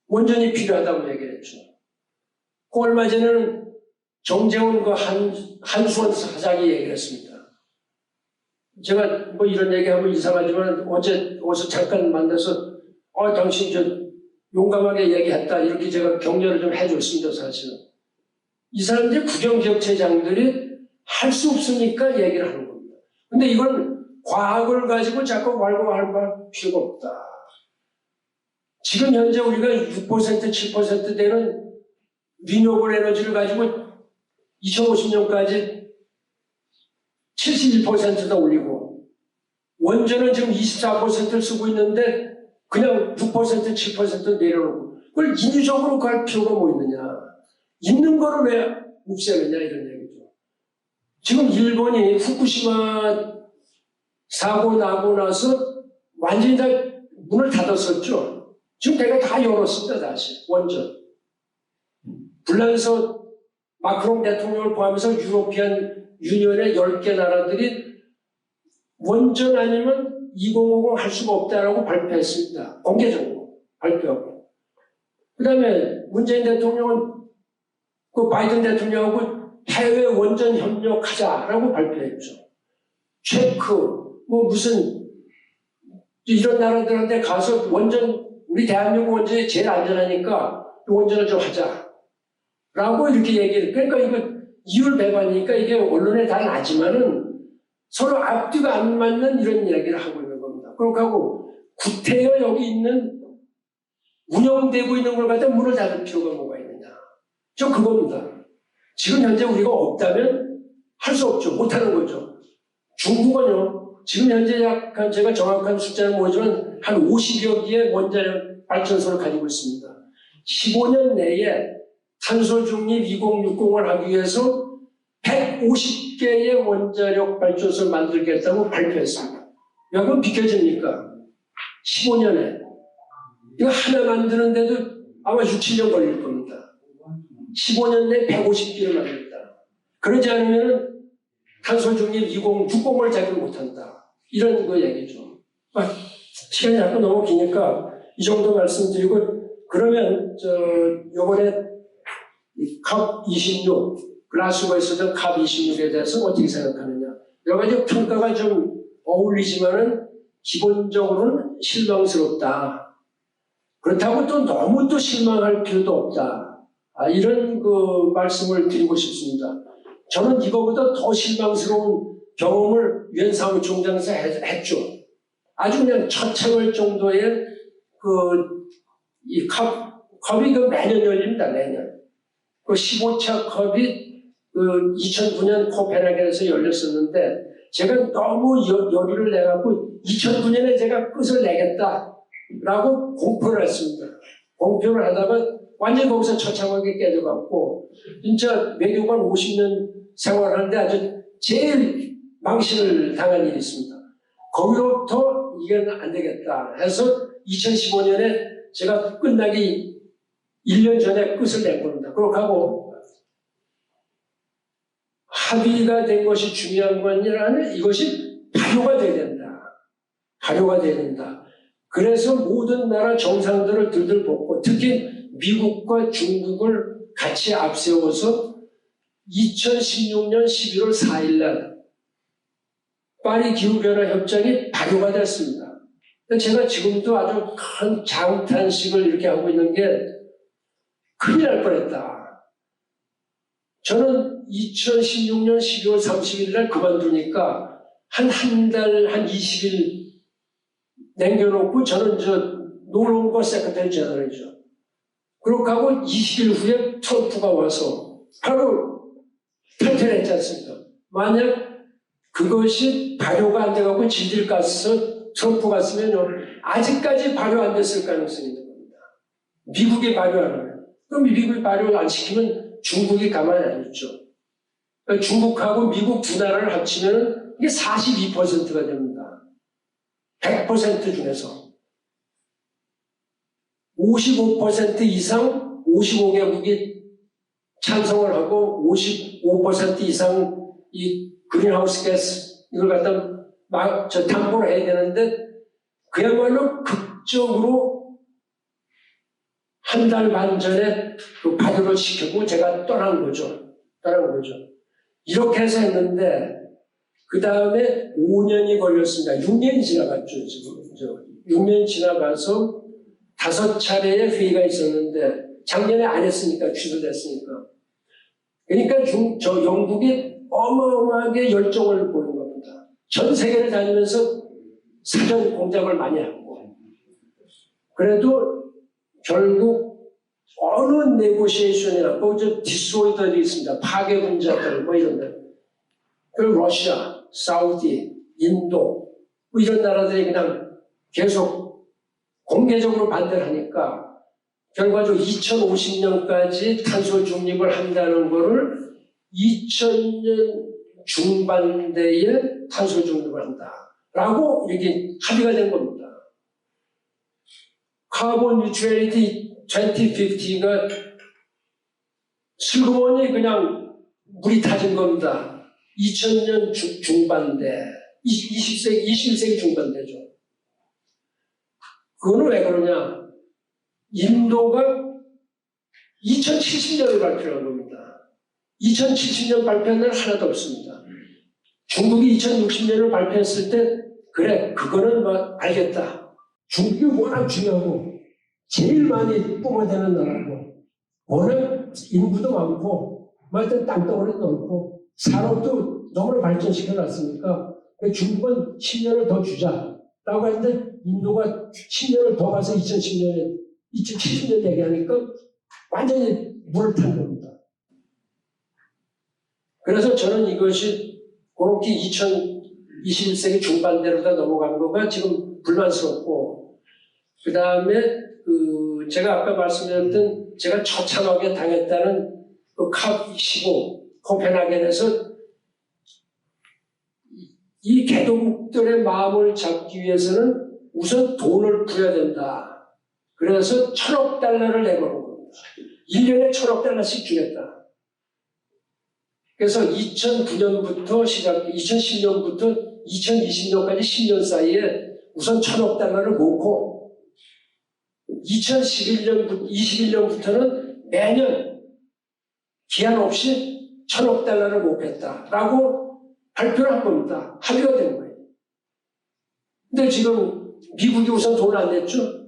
원전이 필요하다고 얘기를 했죠. 그 얼마 전에는 정재훈 그 한수원 사장이 얘기를 했습니다. 제가 뭐 이런 얘기하면 이상하지만 어제 잠깐 만나서 당신 용감하게 얘기했다 이렇게 제가 격려를 좀 해줬습니다. 사실은 이 사람들이 국영기업체장들이 할 수 없으니까 얘기를 하는 겁니다. 근데 이건 과학을 가지고 자꾸 왈가왈부할 필요가 없다. 지금 현재 우리가 6% 7% 되는 리뉴얼 에너지를 가지고 2050년까지 71%다 올리고 원전은 지금 24%를 쓰고 있는데 그냥 6% 7% 내려놓고 그걸 인위적으로 갈 필요가 뭐 있느냐. 있는 거를 왜 없애느냐 이런 얘기죠. 지금 일본이 후쿠시마 사고 나고 나서 완전히 다 문을 닫았었죠. 지금 내가 다 열었습니다. 다시 원전. 불란서 마크롱 대통령을 포함해서 유로피안 유니언의 10개 나라들이 원전 아니면 2050 할 수가 없다라고 발표했습니다. 공개적으로 발표하고. 그 다음에 문재인 대통령은 그 바이든 대통령하고 해외 원전 협력하자라고 발표했죠. 체크, 뭐 무슨 이런 나라들한테 가서 원전, 우리 대한민국 원전이 제일 안전하니까 원전을 좀 하자. 라고 이렇게 얘기를, 그러니까 이거 이율배반이니까 이게 언론에 다 나지만은 서로 앞뒤가 안 맞는 이런 이야기를 하고 있는 겁니다. 그렇게 하고 구태여 여기 있는 운영되고 있는 걸 갖다 문을 닫을 필요가 뭐가 있느냐. 저 그겁니다. 지금 현재 우리가 없다면 할 수 없죠. 못하는 거죠. 중국은요, 지금 현재 약간 제가 정확한 숫자는 모르지만 한 50여 개의 원자력 발전소를 가지고 있습니다. 15년 내에 탄소 중립 2060을 하기 위해서 150개의 원자력 발전소를 만들겠다고 발표했습니다. 여러분 비켜집니까? 15년에. 이거 하나 만드는데도 아마 6, 7년 걸릴 겁니다. 15년 내에 150개를 만들다. 그러지 않으면 탄소 중립 2060을 자기를 못한다. 이런 거 얘기죠. 시간이 자꾸 너무 기니까 이 정도 말씀드리고, 그러면 요번에 컵26 글라스고에 있었던 컵26에 대해서 어떻게 생각하느냐. 여러 가지 평가가 좀 어울리지만은 기본적으로는 실망스럽다. 그렇다고 또 너무 또 실망할 필요도 없다. 이런 그 말씀을 드리고 싶습니다. 저는 이거보다 더 실망스러운 경험을 유엔 사무총장에서 했죠. 아주 그냥 처참할 정도의 이 컵이 매년 열립니다. 매년. 그 15차 컵이 2009년 코펜하겐에서 열렸었는데 제가 너무 열의를 내갖고 2009년에 제가 끝을 내겠다라고 공표를 했습니다. 공표를 하다가 완전히 거기서 처참하게 깨져갖고 진짜 외교관 50년 생활하는데 아주 제일 망신을 당한 일이 있습니다. 거기로부터 이건 안 되겠다 해서 2015년에 제가 끝나기 1년 전에 끝을 낸 겁니다. 그렇게 하고 합의가 된 것이 중요한 건이라는 이것이 발효가 돼야 된다. 발효가 돼야 된다. 그래서 모든 나라 정상들을 들들 볶고 특히 미국과 중국을 같이 앞세워서 2016년 11월 4일 날 파리 기후변화 협정이 발효가 됐습니다. 제가 지금도 아주 큰 장탄식을 이렇게 하고 있는 게 큰일 날 뻔했다. 저는 2016년 12월 30일 날 그만두니까 한 달, 한 20일 남겨놓고 저는 노롱과 세크터리 제너럴이죠. 그렇게 하고 20일 후에 트럼프가 와서 바로 탈퇴했지 않습니까? 만약 그것이 발효가 안 돼갖고 질질 가서 트럼프 갔으면요, 아직까지 발효 안 됐을 가능성이 있는 겁니다. 미국이 발효 안 하면. 그럼 미국이 발효 안 시키면 중국이 가만히 안 있죠. 그러니까 중국하고 미국 두 나라를 합치면 이게 42%가 됩니다. 100% 중에서. 55% 이상 55개국이 찬성을 하고 55% 이상 이 그린하우스 가스 이걸 갖다 담보를 해야 되는데 그야말로 극적으로 한 달 반 전에 그 발효를 시키고 제가 떠난 거죠. 이렇게 해서 했는데 그 다음에 5년이 걸렸습니다. 6년이 지나갔죠. 지금 6년이 지나가서 5차례의 회의가 있었는데 작년에 안 했으니까 취소됐으니까. 그러니까 영국이 어마어마하게 열정을 보이는 겁니다. 전 세계를 다니면서 사전 공작을 많이 하고 그래도 결국 어느 네고시에이션이나 거기 디스로이더들이 있습니다. 파괴분자들 뭐 이런 데. 그리고 러시아, 사우디, 인도 뭐 이런 나라들이 그냥 계속 공개적으로 반대를 하니까 결과적으로 2050년까지 탄소 중립을 한다는 거를 2000년 중반대에 탄소 중립을 한다라고 이렇게 합의가 된 겁니다. 카본 뉴트럴리티 2050가 슬로건이 그냥 물이 타진 겁니다. 2000년 중반대, 21세기 중반대죠. 그거는 왜 그러냐? 인도가 2070년을 발표한 겁니다. 2070년 발표한 날 하나도 없습니다. 중국이 2060년을 발표했을 때 그래, 그거는 뭐 알겠다. 중국이 워낙 중요하고 제일 많이 뿜어대는 나라고 워낙 인구도 많고 하여튼 땅덩어리도 넓고 산업도 너무나 발전시켜놨으니까 중국은 10년을 더 주자라고 했는데 인도가 10년을 더 가서 2010년에 2070년 얘기하니까 완전히 물을 탄 겁니다. 그래서 저는 이것이 그렇게 2021세기 중반대로 다 넘어간 거가 지금 불만스럽고, 그 다음에 제가 아까 말씀드렸던 제가 처참하게 당했다는 그 컵15 코펜하겐에서 이 개도국들의 마음을 잡기 위해서는 우선 돈을 부여야 된다. 그래서 1,000억 달러를 내보는 겁니다. 1년에 1,000억 달러씩 주겠다. 그래서 2009년부터 시작, 2010년부터 2020년까지 10년 사이에 우선 1,000억 달러를 모으고 21년부터는 매년 기한 없이 1,000억 달러를 모으겠다라고 발표를 한 겁니다. 합의가 된 거예요. 근데 지금 미국이 우선 돈을 안 냈죠?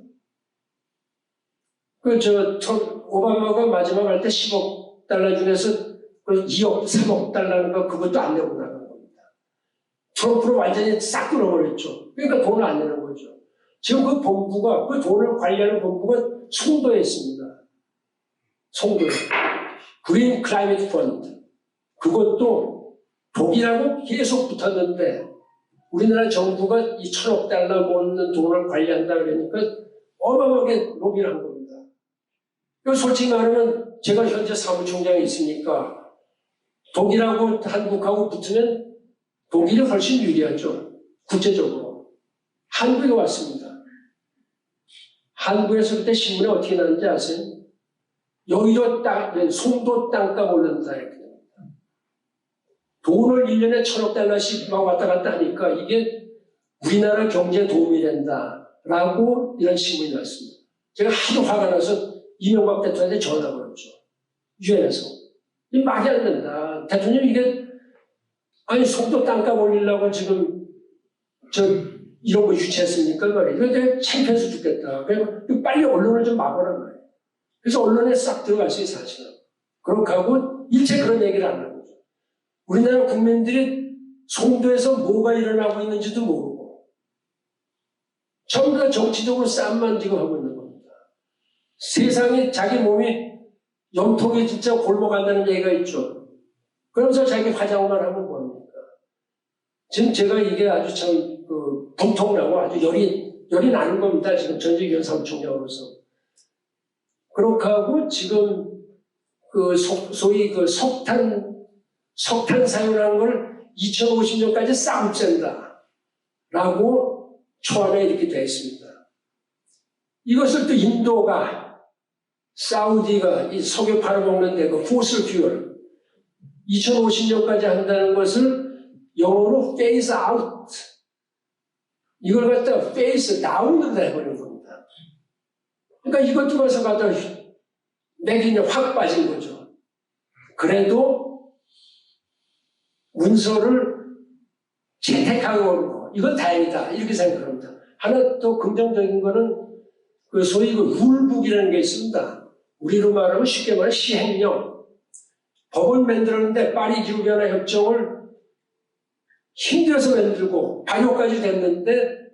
오바마가 마지막 할 때 10억 달러 중에서 2억, 3억 달러인가 그것도 안 내고 나간 겁니다. 트럼프로 완전히 싹 끊어버렸죠. 그러니까 돈을 안 내는 거죠. 지금 그 본부가, 그 돈을 관리하는 본부가 송도에 있습니다. 송도에. 그린 클라이밋 펀드. 그것도 독일하고 계속 붙었는데 우리나라 정부가 이 1,000억 달러 모으는 돈을 관리한다 그러니까 어마어마하게 로비를 한 겁니다. 솔직히 말하면 제가 현재 사무총장에 있으니까 독일하고 한국하고 붙으면 독일이 훨씬 유리하죠. 국제적으로. 한국에 왔습니다. 한국에서 그때 신문에 어떻게 나왔는지 아세요? 여의도 송도 땅값 오른다 이렇게 됩니다. 돈을 1년에 1,000억 달러씩 막 왔다 갔다 하니까 이게 우리나라 경제에 도움이 된다라고 이런 신문이 났습니다. 제가 하도 화가 나서 이명박 대통령한테 전화 걸었죠. 유엔에서. 이 말이 안 된다. 대통령 이게 아니 송도 땅값 올리려고 지금 이런 거 유치했습니까? 말이에요. 이거 창피해서 죽겠다. 그래서 빨리 언론을 좀 막으란 말이에요. 그래서 언론에 싹 들어갔어요, 사실은. 그렇게 하고 일체 그런 얘기를 안 하는 거죠. 우리나라 국민들이 송도에서 뭐가 일어나고 있는지도 모르고 전부 다 정치적으로 싸움만 지금 하고 있는 겁니다. 세상에 자기 몸이 염통에 진짜 굶어간다는 얘기가 있죠. 그러면서 자기 화장만 하면 뭐합니까? 지금 제가 이게 아주 참 분통나고 아주 열이 나는 겁니다. 지금 전직위원 사무총장으로서. 그렇게 하고 지금 소위 석탄 사용하는 걸 2050년까지 싹 없앤다. 라고 초안에 이렇게 되어 있습니다. 이것을 또 인도가, 사우디가 이 석유 팔아먹는데 그 포슬 퓨얼 2050년까지 한다는 것을 영어로 phase out. 이걸 갖다가 phase down으로 해버린 겁니다. 그러니까 이것도 가서 갖다 맥이 확 빠진 거죠. 그래도 문서를 채택하고 이건 다행이다. 이렇게 생각합니다. 하나 더 긍정적인 거는 소위 룰북이라는 게 있습니다. 우리로 말하면 쉽게 말하면 시행령. 법을 만들었는데 파리 기후변화 협정을 힘들어서 만들고 발효까지 됐는데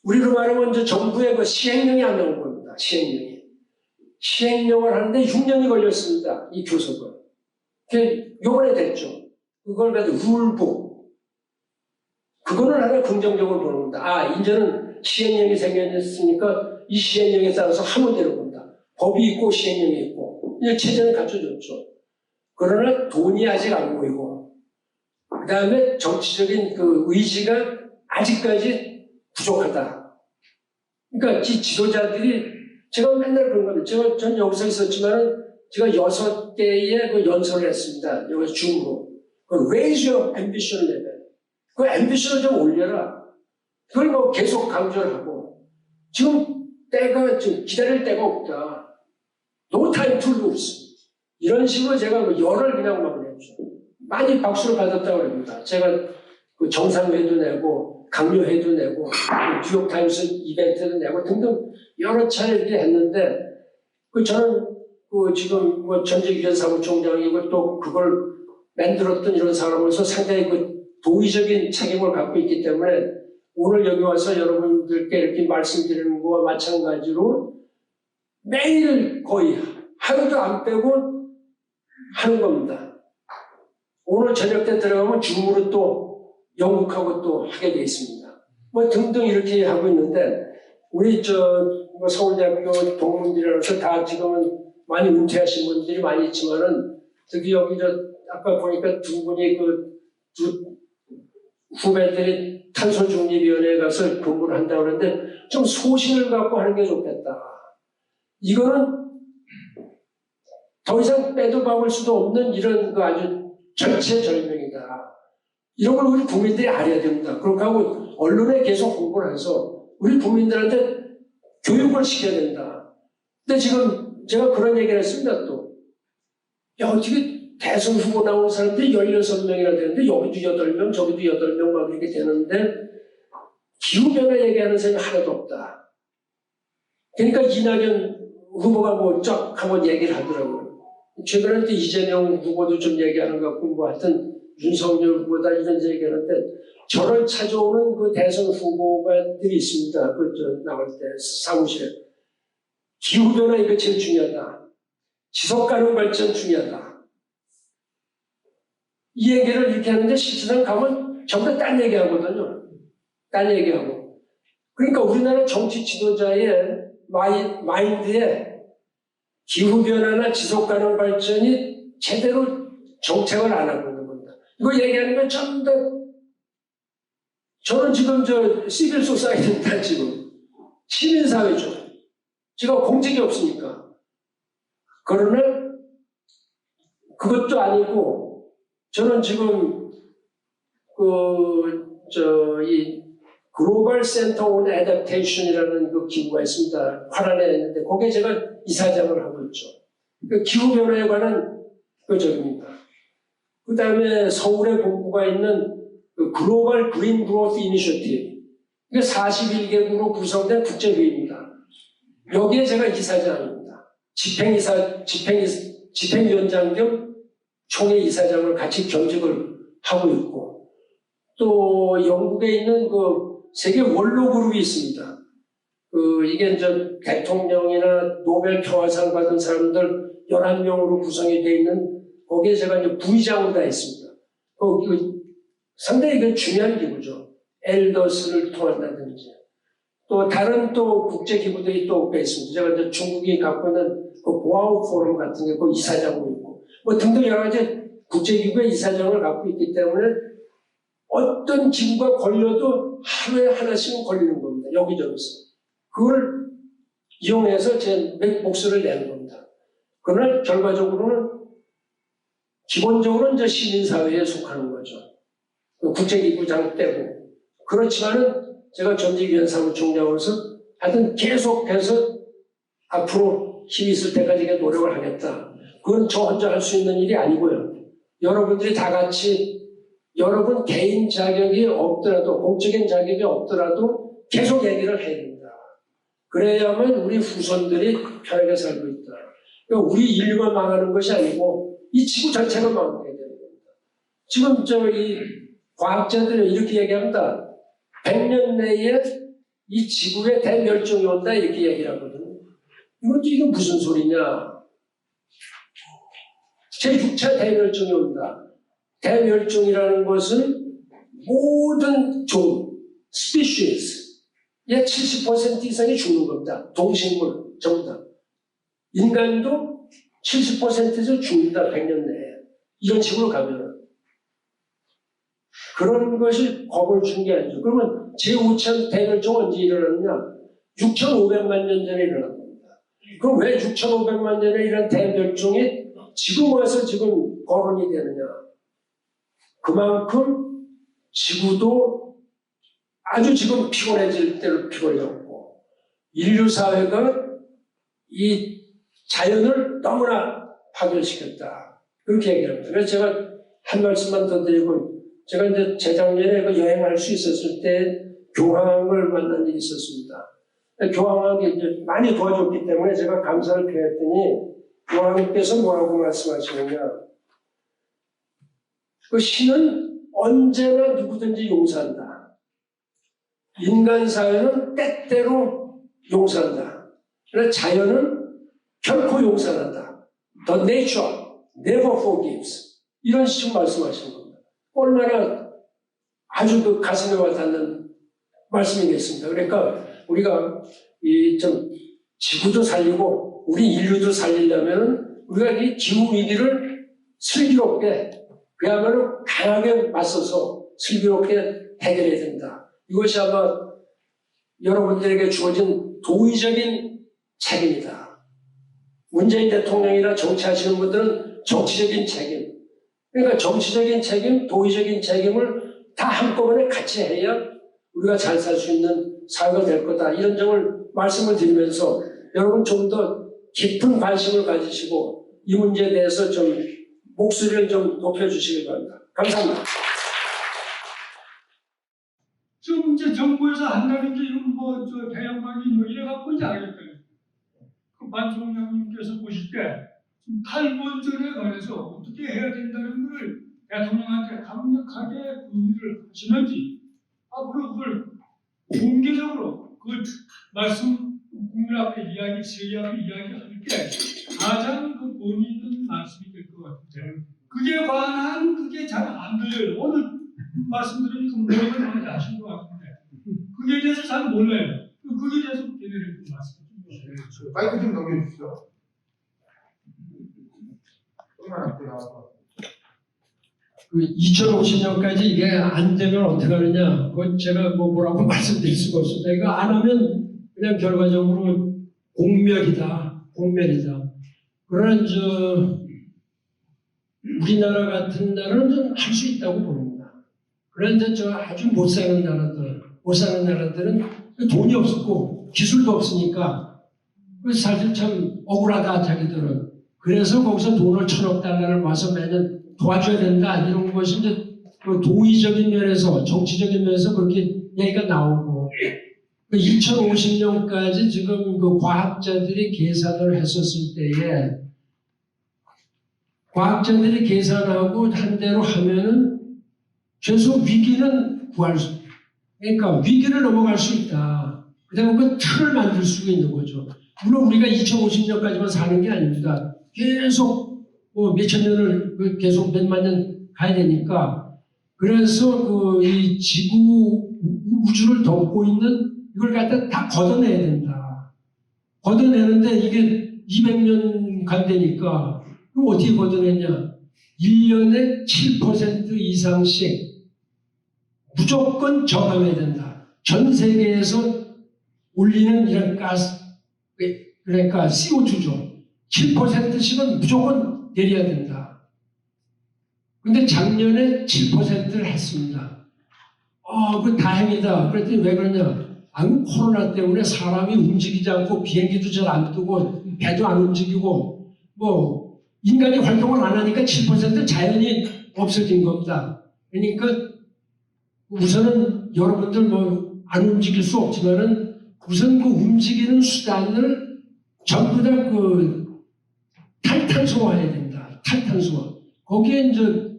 우리로 말하면 이제 정부의 시행령이 안 나온 겁니다. 시행령을 하는데 6년이 걸렸습니다. 이 교섭을. 요번에 됐죠. 그걸 가지고 룰북. 그거는 하나 긍정적으로 보는 겁니다. 이제는 시행령이 생겼으니까 이 시행령에 따라서 하면 되는 겁니다. 법이 있고 시행령이 있고 이제 체제는 갖춰졌죠. 그러나 돈이 아직 안 보이고 그 다음에 정치적인 의지가 아직까지 부족하다. 그러니까 이 지도자들이 제가 맨날 그런 겁니다. 전 여기서 있었지만 제가 6개의 연설을 했습니다. 여기 줌으로. Raise your ambition level. 그 앰비션을 좀 올려라. 그걸 계속 강조를 하고 지금 기다릴 때가 없다. No time to lose. 이런 식으로 제가 열을 그냥 막 냈죠. 많이 박수를 받았다고 합니다. 제가 정상회도 내고 강요회도 내고 뉴욕타임스 이벤트도 내고 등등 여러 차례 이렇게 했는데 저는 지금 전직위원 사무총장이고 또 그걸 만들었던 이런 사람으로서 상당히 도의적인 책임을 갖고 있기 때문에 오늘 여기 와서 여러분들께 이렇게 말씀드리는 거와 마찬가지로 매일 거의 하루도 안 빼고 하는 겁니다. 오늘 저녁 때 들어가면 줌으로 또 영국하고 또 하게 돼 있습니다. 등등 이렇게 하고 있는데 우리 서울대학교 동문들이라서 다 지금은 많이 은퇴하신 분들이 많이 있지만은 특히 여기 아까 보니까 두 분이 두 후배들이 탄소중립위원회에 가서 근무를 한다고 그러는데 좀 소신을 갖고 하는 게 좋겠다. 이거는 더 이상 빼도 박을 수도 없는 이런 아주 절체절명이다. 이런 걸 우리 국민들이 알아야 됩니다. 그렇게 하고 언론에 계속 홍보를 해서 우리 국민들한테 교육을 시켜야 된다. 근데 지금 제가 그런 얘기를 했습니다. 또 어떻게 대선 후보 나온 사람들이 16명이나 되는데 여기도 8명 저기도 8명 막 이렇게 되는데 기후변화 얘기하는 사람이 하나도 없다. 그러니까 이낙연 후보가 쫙 한번 얘기를 하더라고요. 최근에 또 이재명 후보도 좀 얘기하는 것 같고 하여튼 윤석열 후보다 이런 얘기하는데 저를 찾아오는 대선 후보가들이 있습니다. 나올 때 사무실에 기후변화 이거 제일 중요하다. 지속가능 발전 중요하다. 이 얘기를 이렇게 하는데 실제상 가면 전부 다 딴 얘기하거든요. 딴 얘기하고. 그러니까 우리나라 정치 지도자의 마인드에 기후변화나 지속가능 발전이 제대로 정책을 안 하고 있는 겁니다. 이거 얘기하는 건 전부 다 저는 지금 시빌 소사이티다 지금 시민사회죠. 제가 공직이 없으니까. 그러나 그것도 아니고 저는 지금 이 글로벌 센터 온 애답테이션이라는 기구가 있습니다. 화란에 있는데 거기에 제가 이사장을 하고 있죠. 기후변화에 관한 적입니다. 그 다음에 서울에 본부가 있는 글로벌 그린 그로스 이니셔티브. 이게 41개국으로 구성된 국제회의입니다. 여기에 제가 이사장입니다. 집행위원장 겸 총회 이사장을 같이 겸직을 하고 있고 또 영국에 있는 세계 원로 그룹이 있습니다. 이게 대통령이나 노벨 평화상 받은 사람들 11명으로 구성이 되어 있는 거기에 제가 부의장으로 다 있습니다. 상당히 중요한 기구죠. 엘더스를 통한다든지 또 다른 국제기구들이 또 있습니다. 제가 중국이 갖고 있는 보아우 포럼 같은 게 이사장으로 있고 등등 여러 가지 국제기구의 이사장을 갖고 있기 때문에 어떤 기구가 걸려도 하루에 하나씩은 걸리는 겁니다. 여기저기서. 그걸 이용해서 제 몫을 내는 겁니다. 그러나 결과적으로는 기본적으로는 시민사회에 속하는 거죠. 국제기구장 떼고. 그렇지만은 제가 전직위원 사무총장으로서 하여튼 계속해서 앞으로 힘이 있을 때까지 노력을 하겠다. 그건 저 혼자 할 수 있는 일이 아니고요. 여러분들이 다 같이 여러분 개인 자격이 없더라도 공적인 자격이 없더라도 계속 얘기를 해야 됩니다. 그래야만 우리 후손들이 편하게 살고 있다. 그러니까 우리 인류가 망하는 것이 아니고 이 지구 전체가 망하게 되는 겁니다. 지금 이 과학자들이 이렇게 얘기합니다. 100년 내에 이 지구에 대멸종이 온다 이렇게 얘기를 하거든요. 이게 무슨 소리냐. 제6차 대멸종이 온다. 대멸종이라는 것은 모든 종, 스피시스의 70% 이상이 죽는 겁니다. 동식물 전부 다. 인간도 70%에서 죽는다. 100년 내에. 이런 식으로 가면 그런 것이 겁을 준 게 아니죠. 그러면 제5차 대멸종 언제 일어났냐? 6,500만 년 전에 일어난 겁니다. 그럼 왜 6,500만 년에 이런 대멸종이 지금 와서 지금 거론이 되느냐? 그만큼 지구도 아주 지금 피곤해질 대로 피곤해졌고 인류 사회가 이 자연을 너무나 파괴시켰다. 그렇게 얘기합니다. 그래서 제가 한 말씀만 더 드리고 제가 이제 재작년에 그 여행할 수 있었을 때 교황을 만난 일이 있었습니다. 교황이 이제 많이 도와줬기 때문에 제가 감사를 표했더니 교황님께서 뭐라고 말씀하시느냐. 그 신은 언제나 누구든지 용서한다. 인간 사회는 때때로 용서한다. 그러나 자연은 결코 용서 안 한다. The nature never forgives. 이런 식으로 말씀하시는 겁니다. 얼마나 아주 그 가슴에 와닿는 말씀이겠습니다. 그러니까 우리가 이 좀 지구도 살리고 우리 인류도 살리려면 우리가 이 기후 위기를 슬기롭게 그야말로 강하게 맞서서 슬기롭게 해결해야 된다. 이것이 아마 여러분들에게 주어진 도의적인 책임이다. 문재인 대통령이나 정치하시는 분들은 정치적인 책임, 그러니까 정치적인 책임, 도의적인 책임을 다 한꺼번에 같이 해야 우리가 잘 살 수 있는 사회가 될 거다. 이런 점을 말씀을 드리면서 여러분 좀 더 깊은 관심을 가지시고 이 문제에 대해서 좀 목소리를 좀 높여주시기 바랍니다. 감사합니다. 지금 이제 정부에서 한다는 게 이건 뭐저 대형방이 뭐 이래갖고 이제 알겠어요. 그 반 총장님께서 보실 때 탈원전에 관해서 어떻게 해야 된다는 것을 대통령한테 강력하게 문의를 하시는지 앞으로 그걸 공개적으로 그 말씀 국민 앞에 이야기할 때 가장 그 본의 있는 말씀이 될 것 같은데 그게 잘 안 들려요. 오늘 말씀드리니까 뭐라고 많이 아신 것 같은데 그게 대해서 잘 몰라요. 그게 대해서 걔네를 좀 말씀 좀 주세요. 마이크 좀 넘겨주시죠. 조금만 앞으로 나와서. 그 2050년까지 이게 안 되면 어떻게 하느냐. 그건 제가 뭐라고 말씀드릴 수가 없습니다. 이거 안 하면 그냥 결과적으로 공멸이다. 그러나 우리나라 같은 나라는 좀 할 수 있다고 봅니다. 그런데 아주 못 사는 나라들은 돈이 없었고 기술도 없으니까 사실 참 억울하다 자기들은. 그래서 거기서 돈을 1,000억 달러를 와서 매년 도와줘야 된다 이런 것이 이제 그 도의적인 면에서 정치적인 면에서 그렇게 얘기가 나오고 2050년까지 지금 그 과학자들이 계산을 했었을 때에 과학자들이 계산하고 한 대로 하면은 최소 위기는 그러니까 위기를 넘어갈 수 있다. 그다음에 그 틀을 만들 수가 있는 거죠. 물론 우리가 2050년까지만 사는 게 아닙니다. 계속 몇천 년을 계속 몇만 년 가야 되니까 그래서 이 지구 우주를 덮고 있는 이걸 갖다 다 걷어내야 된다. 걷어내는데 이게 200년 간다니까 그럼 어떻게 걷어내냐? 1년에 7% 이상씩 무조건 저감해야 된다. 전 세계에서 올리는 이런 가스, 그러니까 CO2죠. 7%씩은 무조건 내려야 된다. 근데 작년에 7%를 했습니다. 그 다행이다. 그랬더니 왜 그러냐? 코로나 때문에 사람이 움직이지 않고 비행기도 잘 안 뜨고 배도 안 움직이고 인간이 활동을 안 하니까 7% 자연이 없어진 겁니다. 그러니까 우선은 여러분들 안 움직일 수 없지만은 우선 그 움직이는 수단을 전부 다 탈탄소화해야 된다. 탈탄소화. 거기에 이제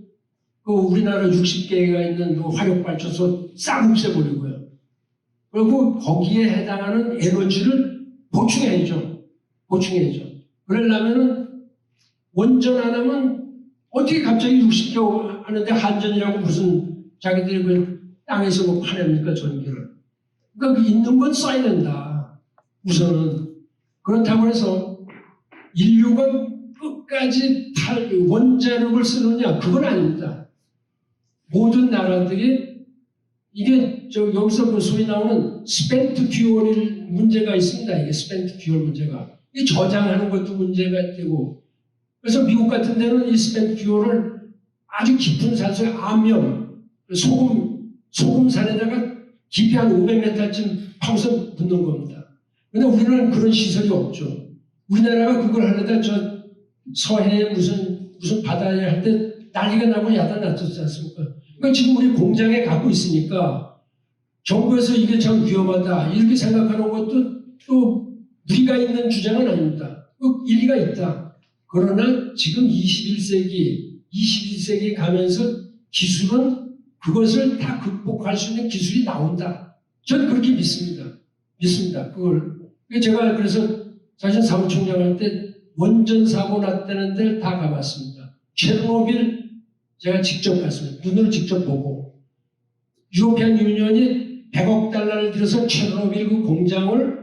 우리나라 60개가 있는 화력발전소 싹 없애버리고요. 그리고 거기에 해당하는 에너지를 보충해야죠. 그러려면은 원전 안 하면 어떻게 갑자기 60개 하는데 한전이라고 무슨 자기들이 그 땅에서 파냅니까 전기를. 그러니까 있는 건 써야 된다. 우선은. 그렇다고 해서 인류가 끝까지 원자력을 쓰느냐 그건 아닙니다. 모든 나라들이 이게 여기서 소위 나오는 스펜트 퓨얼 문제가 있습니다. 이게 스펜트 퓨얼 문제가. 이 저장하는 것도 문제가 되고 그래서 미국 같은 데는 이 스펜트 퓨얼을 아주 깊은 산소에 암염, 소금산에다가 깊이 한 500m쯤 파고서 붓는 겁니다. 근데 우리는 그런 시설이 없죠. 우리나라가 그걸 하려다 서해 무슨 바다에 할 때 난리가 나고 야단 났었지 않습니까? 그러니까 지금 우리 공장에 갖고 있으니까 정부에서 이게 참 위험하다 이렇게 생각하는 것도 또 무리가 있는 주장은 아닙니다. 또 일리가 있다. 그러나 지금 21세기 가면서 기술은 그것을 다 극복할 수 있는 기술이 나온다. 저는 그렇게 믿습니다. 그걸. 제가 그래서 사실 사무총장 할 때 원전 사고 났다는 데를 다 가봤습니다. 체르노빌 제가 직접 갔습니다. 눈으로 직접 보고. 유로피안 유니언이 100억 달러를 들여서 체르노빌 그 공장을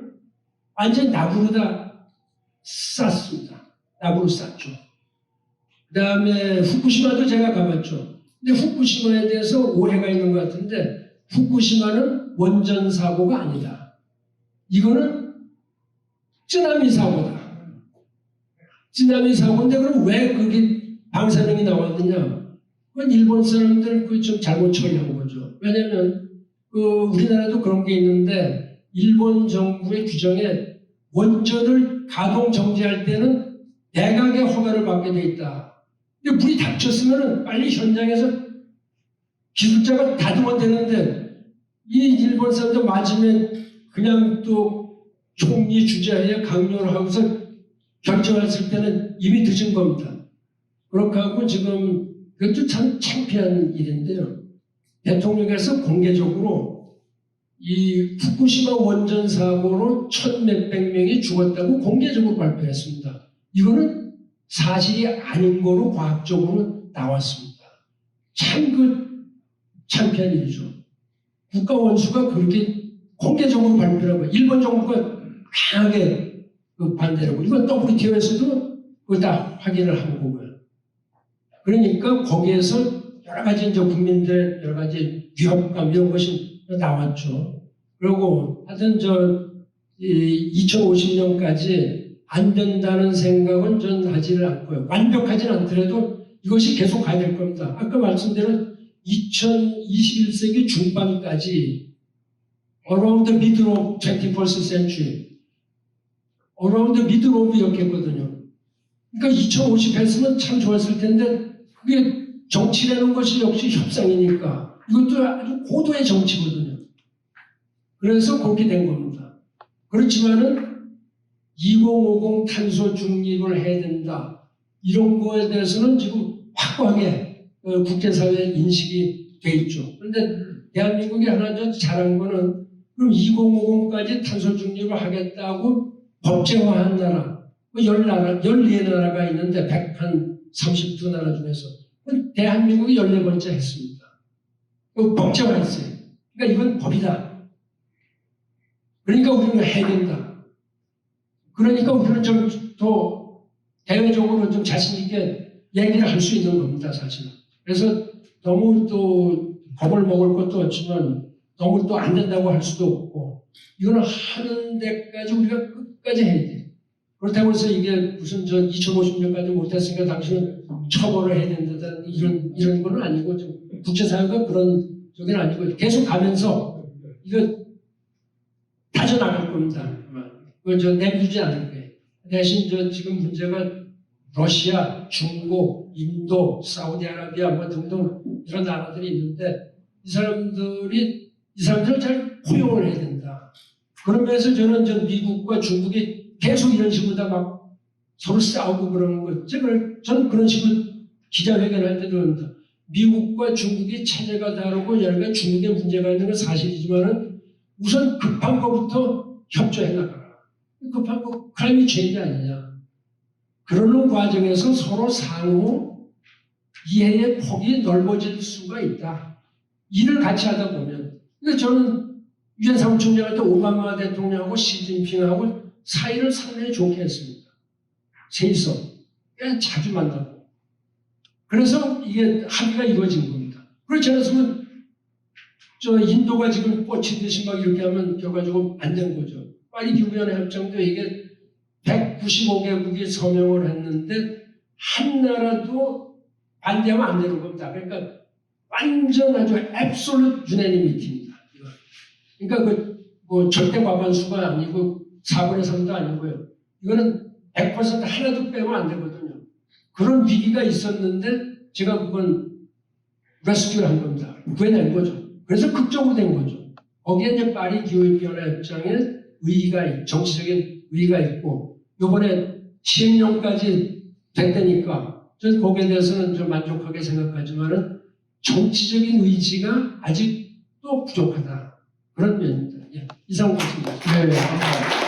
완전 나부르다 쌌습니다. 나부르 쌌죠. 그 다음에 후쿠시마도 제가 가봤죠. 근데 후쿠시마에 대해서 오해가 있는 것 같은데 후쿠시마는 원전 사고가 아니다. 이거는 쓰나미 사고다. 쓰나미 사고인데 그럼 왜 그게 방사능이 나왔느냐? 그건 일본 사람들 그 좀 잘못 처리한 거죠. 왜냐하면 우리나라도 그런 게 있는데 일본 정부의 규정에 원전을 가동 정지할 때는 내각의 허가를 받게 돼 있다. 근데 불이 닥쳤으면 빨리 현장에서 기술자가 닫으면 되는데 이 일본 사람들 맞으면 그냥 또 총리 주재하에 강요를 하고서 결정했을 때는 이미 늦은 겁니다. 그렇게 하고 지금 그것도 참 창피한 일인데요. 대통령께서 공개적으로 이 후쿠시마 원전 사고로 1,몇백 명이 죽었다고 공개적으로 발표했습니다. 이거는 사실이 아닌 거로 과학적으로 나왔습니다. 참 창피한 일이죠. 국가 원수가 그렇게 공개적으로 발표를 하고 일본 정부가 강하게 반대하고 이건 WTO에서도 그거 다 확인을 한 거고요. 그러니까 거기에서 여러 가지 이제 국민들의 여러 가지 위협감 이런 것이 나왔죠. 그리고 하여튼 2050년까지 안 된다는 생각은 전 하지를 않고요. 완벽하지는 않더라도 이것이 계속 가야 될 겁니다. 아까 말씀드린 2021세기 중반까지 around the middle of 21st century around the middle of 이렇게 했거든요. 그러니까 2050 했으면 참 좋았을 텐데 그게 정치라는 것이 역시 협상이니까 이것도 아주 고도의 정치거든요. 그래서 그렇게 된 겁니다. 그렇지만은 2050 탄소 중립을 해야 된다. 이런 거에 대해서는 지금 확고하게 국제사회의 인식이 돼 있죠. 그런데 대한민국이 하나 더 잘한 거는 그럼 2050까지 탄소 중립을 하겠다고 법제화한 나라, 14나라가 있는데 132나라 중에서 대한민국이 14번째 했습니다. 법제화했어요. 그러니까 이건 법이다. 그러니까 우리는 해야 된다. 그러니까 우리는 좀 더 대외적으로 좀 자신 있게 얘기를 할 수 있는 겁니다, 사실은. 그래서 너무 또 겁을 먹을 것도 없지만 너무 또 안 된다고 할 수도 없고 이거는 하는 데까지 우리가 끝까지 해야 돼. 그렇다고 해서 이게 무슨 2050년까지 못했으니까 당신은 처벌을 해야 된다는 이런 거는 아니고 좀 국제사회가 그런 쪽은 아니고 계속 가면서 이거 다져나갈 겁니다. 그거 내주지 않을 거예요. 대신 지금 문제가 러시아, 중국, 인도, 사우디아라비아 뭐 등등 이런 나라들이 있는데 이 사람들을 잘 포용을 해야 된다. 그런 면에서 저는 미국과 중국이 계속 이런 식으로 다 막 서로 싸우고 그러는 거. 저는 그런 식으로 기자회견할 때도 합니다. 미국과 중국이 체제가 다르고 여러 가지 중국의 문제가 있는 건 사실이지만은 우선 급한 것부터 협조해 나가라. 급한 거 클라이밋 체인지 아니냐. 그러는 과정에서 서로 상호 이해의 폭이 넓어질 수가 있다. 일을 같이 하다 보면. 그러니까 저는 유엔 사무총장 할 때 오바마 대통령하고 시진핑하고 사이를 상당히 좋게 했습니다. 셋이서. 그냥 자주 만나고. 그래서 이게 합의가 이루어진 겁니다. 그렇지 않았으면 인도가 지금 꽂히듯이 막 이렇게 하면 결과적으로 안 된 거죠. 파리 기후변화 협정도 이게 195개국이 서명을 했는데 한 나라도 반대하면 안 되는 겁니다. 그러니까 완전 아주 absolute unanimity입니다. 그러니까 뭐 절대 과반수가 아니고 4분의 3도 아니고요. 이거는 100% 하나도 빼면 안 되거든요. 그런 위기가 있었는데 제가 그건 레스큐를 한 겁니다. 구해낸 거죠. 그래서 극적으로 된 거죠. 거기에 이제 파리 기후변화협정에 정치적인 의의가 있고, 요번에 시행령까지 됐다니까, 저는 거기에 대해서는 좀 만족하게 생각하지만은, 정치적인 의지가 아직 또 부족하다. 그런 면입니다. 예, 이상 같습니다. 네, 감사합니다.